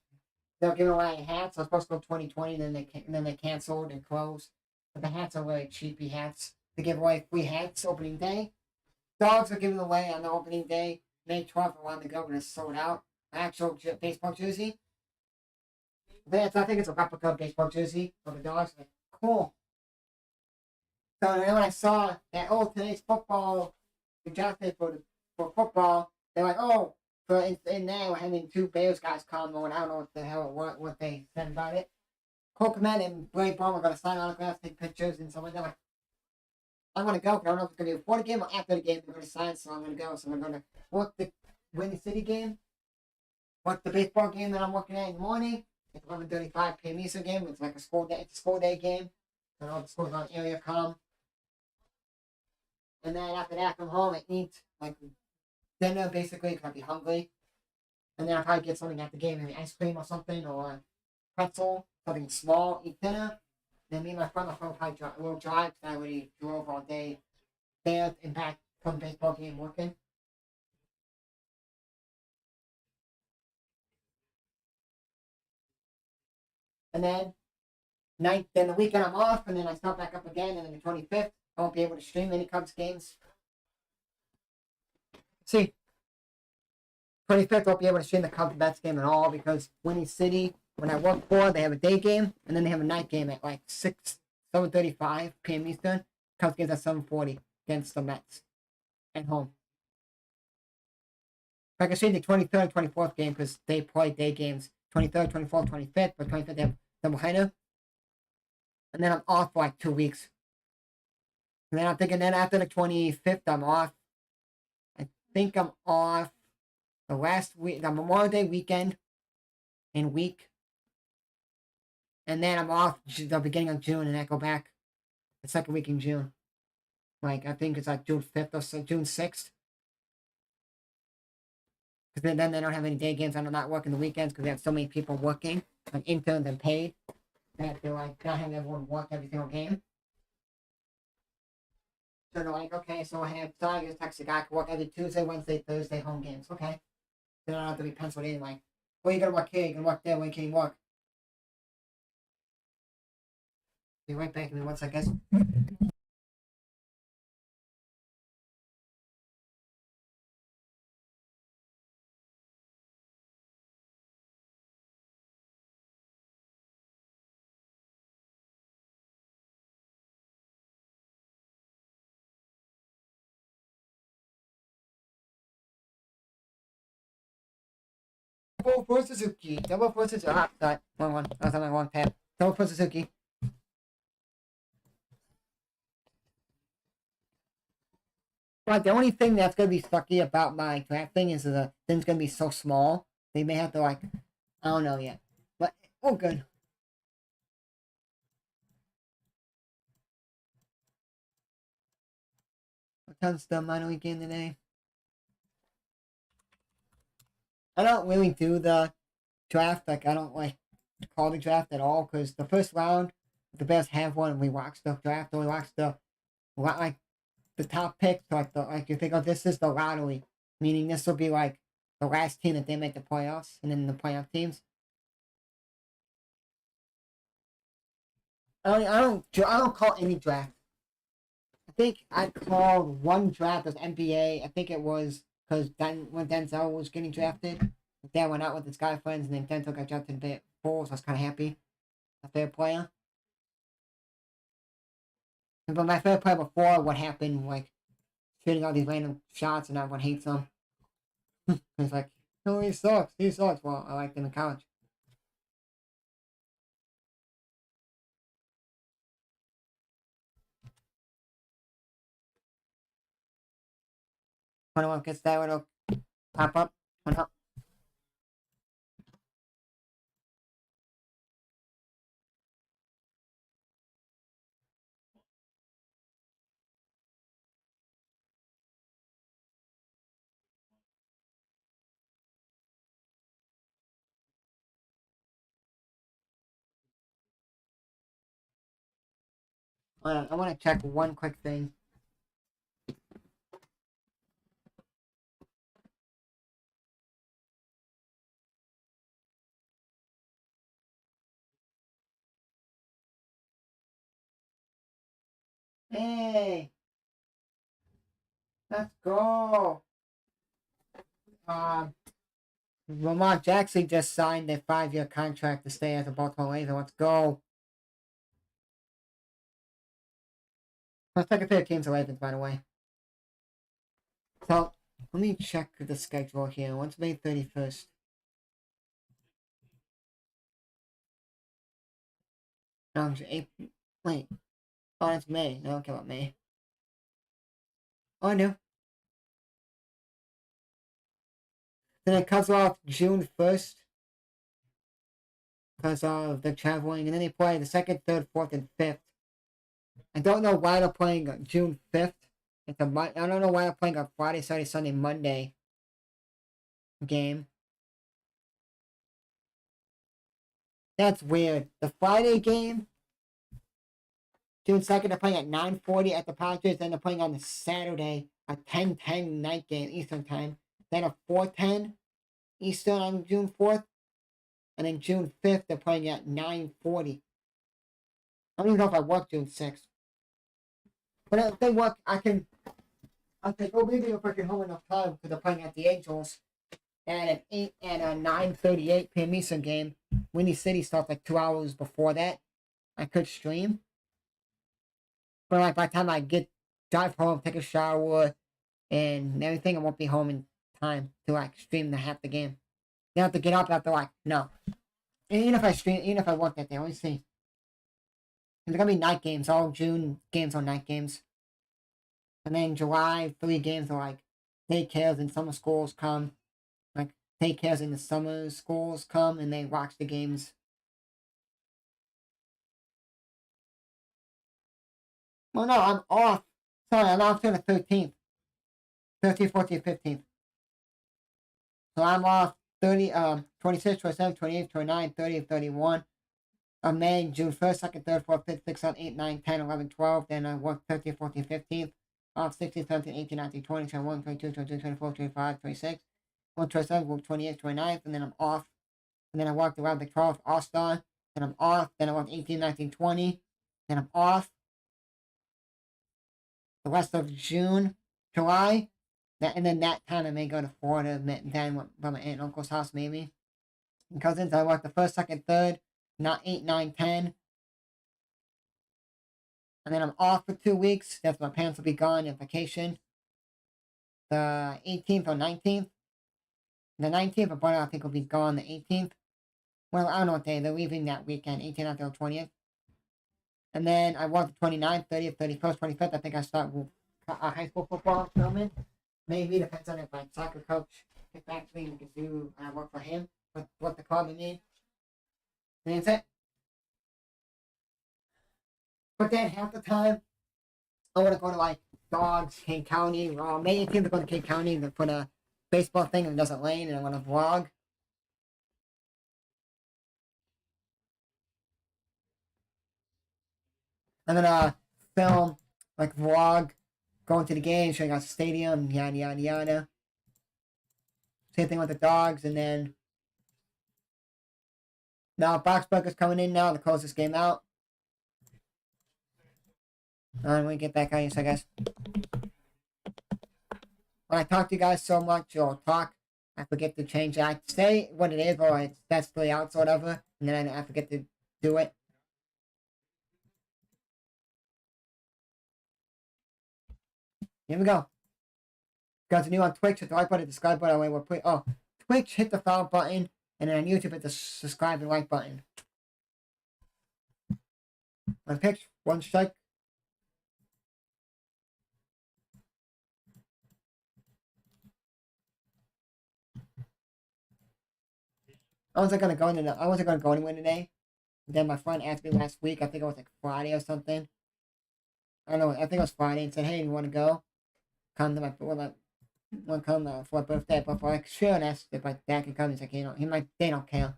They're giving away hats. So it's supposed to go 2020, then they canceled and closed. But the hats are really cheapy hats. They give away free hats opening day. Dogs are giving away on the opening day. May 12th around the go, but it's sold out. Actual baseball jersey. I think it's a replica baseball jersey for the Dogs. Like, cool. So when I saw that, today's football, we drafted for football, they're like, oh, for in there we're having two Bears guys come on. I don't know what the hell what they said about it. Cole Kmet and Blake Brown are gonna sign autographs, take pictures, and stuff like that. Like, I'm gonna go. I don't know if it's gonna be before the game or after the game. They're gonna sign, so I'm gonna go. So I'm gonna work the Windy City game, work the baseball game that I'm working at in the morning. It's 11:35 p.m. Eastern game. It's like a school day. It's a school day game. So all the schools around the area come. And then after that, I come home and eat like dinner basically because I'll be hungry. And then I'll probably get something at the game, maybe ice cream or something, or pretzel, something small, eat dinner. Then me and my friend will probably will drive because I already drove all day there and back from the baseball game working. And then then the weekend I'm off, and then I start back up again, and then the 25th, I won't be able to stream any Cubs games. See, 25th, I won't be able to stream the Cubs Mets game at all because Windy City, when I work for, they have a day game, and then they have a night game at like 7:35 p.m. Eastern. Cubs games at 7:40 against the Mets at home. I can stream the 23rd and 24th game because they play day games 23rd, 24th, 25th, but 25th they have doubleheader. And then I'm off for like 2 weeks. And then I'm thinking then after the 25th, I'm off. I think I'm off the last week, the Memorial Day weekend and week. And then I'm off the beginning of June, and I go back the second week in June. Like, I think it's like June 5th or so, June 6th. Because then they don't have any day games. I'm not working the weekends because they have so many people working, like interns and paid, that they're like not having everyone work every single game. So they're like, okay, so I just text the guy, I can work every Tuesday, Wednesday, Thursday, home games. Okay. Then I don't have to be penciled in like, well, you gotta work here, you gotta work there, when can you work? Be right back in 1 second. Double for Suzuki. Double for Suzuki. Ah, sorry. Wrong one. I was on my wrong tab. Double for Suzuki. But the only thing that's gonna be sucky about my draft thing is the thing's gonna be so small. They may have to like, I don't know yet. But oh, good. What time's the minor league game today? I don't really do the draft. Like I don't like call the draft at all because the first round, the Bears have one. And we watch the draft. Or we watch the like the top picks. Like you think, oh, this is the lottery, meaning this will be like the last team that they make the playoffs, and then the playoff teams. I don't call any draft. I think I called one draft as NBA. I think it was because when Denzel was getting drafted, Dad went out with his guy friends, and then Denzel got drafted a before, so I was kind of happy. A fair player. But my favorite player before what happened, like shooting all these random shots, and everyone hates him. It's like, oh, he sucks. He sucks. Well, I liked him in college. When one gets there, it'll pop up. I want to check one quick thing. Hey, let's go. Lamar Jackson just signed a 5-year contract to stay as a Baltimore Raven. Let's go. My second favorite team's the Ravens, by the way. So Let me check the schedule here. What's May 31st? No, it's April. Wait. Oh, that's May. I don't care about May. Oh, I do. Then it cuts off June 1st because of the traveling, and then they play the 2nd, 3rd, 4th, and 5th. I don't know why they're playing June 5th. I don't know why they're playing a Friday, Saturday, Sunday, Monday game. That's weird. The Friday game, June 2nd, they're playing at 9:40 at the Padres. Then they're playing on the Saturday, a 10:10 night game, Eastern time. Then a 4:10 Eastern on June 4th. And then June 5th, they're playing at 9:40. I don't even know if I work June 6th. But if they work, I'll take, oh, maybe if I can home enough time because they're playing at the Angels. And an 8 and a 9:38 p.m. Eastern game. Windy City starts like 2 hours before that. I could stream. But like by the time I drive home, take a shower, and everything, I won't be home in time to like stream half the game. You have to get up after like no. And even if I stream, even if I work that day, let me see. There's gonna be night games. All June games are night games. And then July, 3 games are like daycares and summer schools come. Like daycares and the summer schools come and they watch the games. Well, no, I'm off. Sorry, I'm off to the 13th. 13th, 14th, 15th. So I'm off 26, 27, 28, 29, 30, 31. May, June 1st, 2nd, 3rd, 4th, 5th, 6th, 7th, 8th, 9th, 10th, 11th, 12th. Then I work 13th, 14th, 15th. Off 16th, 17th, 18th, 19th, 20th, 21, 22, 23, 24, 25, 26. 27th, work 28th, 29th, and then I'm off. And then I walked around the 12th, All-Star. Then I'm off. Then I work 18, 19, 20. Then I'm off. The rest of June, July. And then that time I may go to Florida, then by my aunt and uncle's house, maybe. And cousins, I work the 1st, 2nd, 3rd, not 8, 9, 10. And then I'm off for 2 weeks. That's my parents will be gone on vacation. The 18th or 19th. The 19th, my brother I think will be gone the 18th. Well, I don't know what day. They're leaving that weekend, 18th until 20th. And then I work the 29th, 30th, 31st, 25th. I think I start with high school football filming. Maybe, depends on if my soccer coach gets back to me and we can do work for him, what the club I mean. And that's it. But then half the time, I want to go to like Dogs, King County. Well, maybe teams to go to King County and put a baseball thing and it doesn't rain and I want to vlog. I'm gonna film, like vlog, going to the game, showing us the stadium, yada yada yada. Same thing with the Dogs, and then now Boxburger's coming in now to close this game out. And we get back on this, I guess. When I talk to you guys so much, or talk, I forget to change it. I say what it is, or it's that's 3 outs or whatever, and then I forget to do it. Here we go. Guys are new on Twitch, hit the like button, the subscribe button. Twitch, hit the follow button, and then on YouTube, hit the subscribe and like button. One pitch, one strike. I wasn't gonna go anywhere today. Then my friend asked me last week. I think it was like Friday or something. I don't know. I think it was Friday, and said, "Hey, you want to go? Come to my want to come for my birthday?" But for like sure, and asked if my dad can come. He's like, they don't care.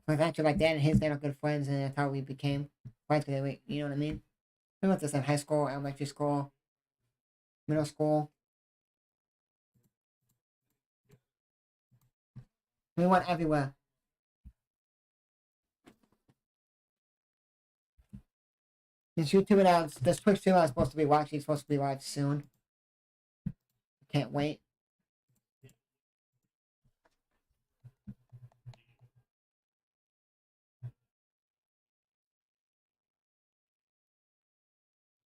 But actually, my dad and his dad are good friends, and that's how we became friends. You know what I mean? We went to the same high school, elementary school, middle school. We went everywhere. This YouTube announced, this Twitch stream I'm supposed to be watching is supposed to be live soon. Can't wait.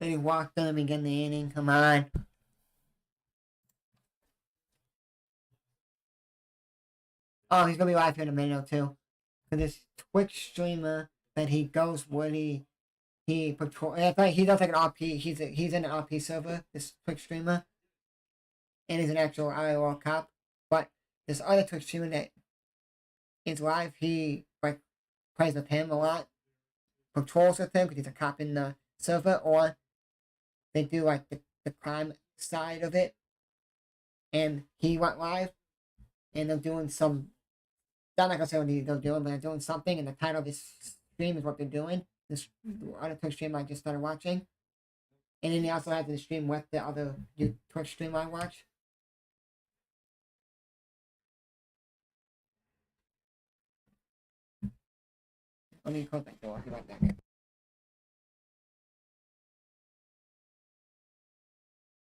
Then he walked them and get in the inning. Come on. Oh, he's gonna be live here in a minute or two. For this Twitch streamer that he goes where he patrol. He does like an RP. He's in an RP server. This Twitch streamer, and he's an actual IRL cop. But this other Twitch streamer that is live, he like plays with him a lot, patrols with him because he's a cop in the server, or they do like the crime side of it. And he went live, and they're doing some. I'm not gonna say what they're doing, but they're doing something, and the title of this stream is what they're doing. This other Twitch stream I just started watching, and then he also has the stream with the other Twitch stream I watch. Let me close that door. I'll be right back.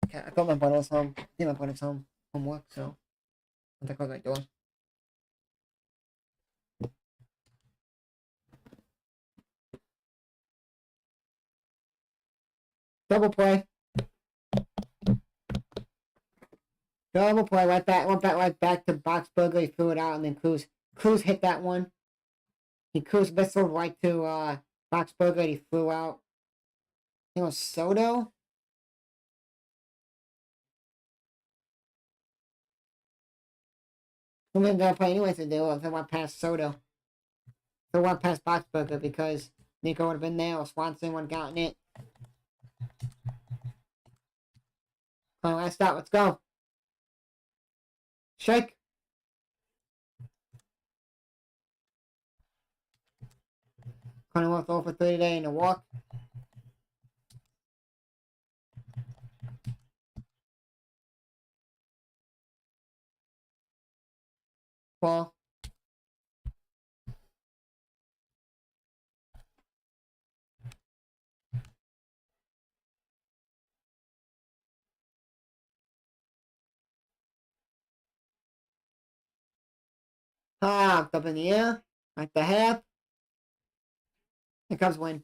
Okay, I thought my brother was home. I think my brother's home from work, so I'll close that door. Double play. Double play. Went back to Boxberger. He threw it out, and then Cruz hit that one. He Cruz whistled right to Boxberger. He flew out. I think it was Soto. Who was gonna play anyways? They went past Soto. They went past Boxberger because Nico would have been there, or Swanson would have gotten it. Alright, last out. Let's go. Shake. Cronenworth over 30 day in a walk. Ball. Up in the air. At the half. Here comes win.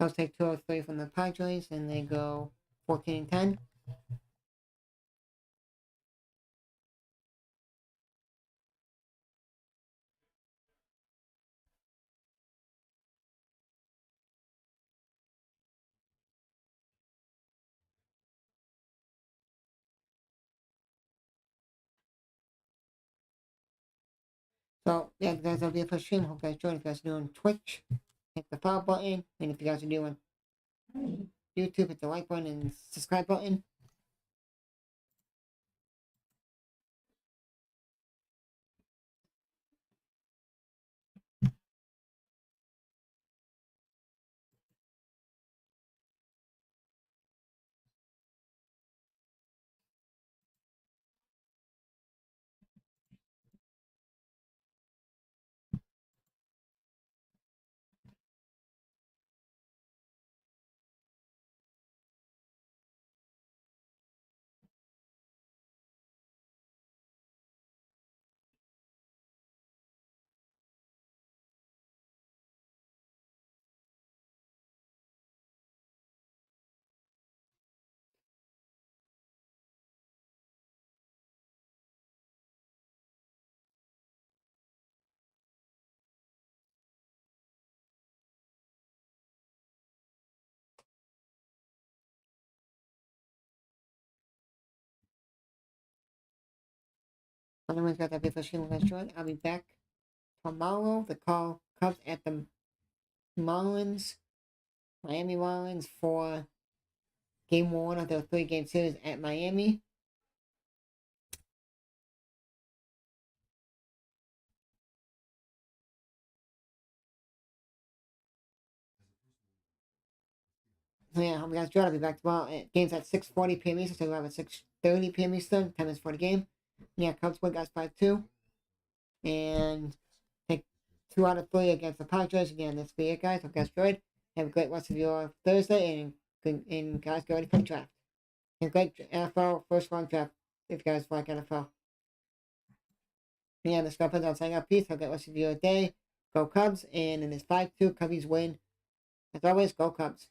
Cubs take 203 from the Padres, and they go 14-10. So, yeah, guys, that'll be it for the stream. Hope you guys join. If you guys are doing Twitch, hit the follow button. And if you guys are doing YouTube, hit the like button and subscribe button. Otherwise, guys, that'll be it for the stream. Hope you guys join. I'll be back tomorrow. The call Cubs at the Marlins, Miami Marlins, for game 1 of the 3-game series at Miami. So yeah, hope you guys join. I'll be back tomorrow. Game's at 6:40 p.m. Eastern, so we'll have at 6:30 p.m. Eastern. 10 minutes for the game. Yeah, Cubs win, guys, 5-2. And take 2 out of 3 against the Padres. Again, that's be it, guys. Hope you guys enjoyed. Have a great rest of your Thursday, and And guys, get ready for the draft. And great NFL first round draft if you guys like NFL. And the stuff is on signing up. Peace. Have a good rest of your day. Go Cubs. And in this 5-2, Cubbies win. As always, go Cubs.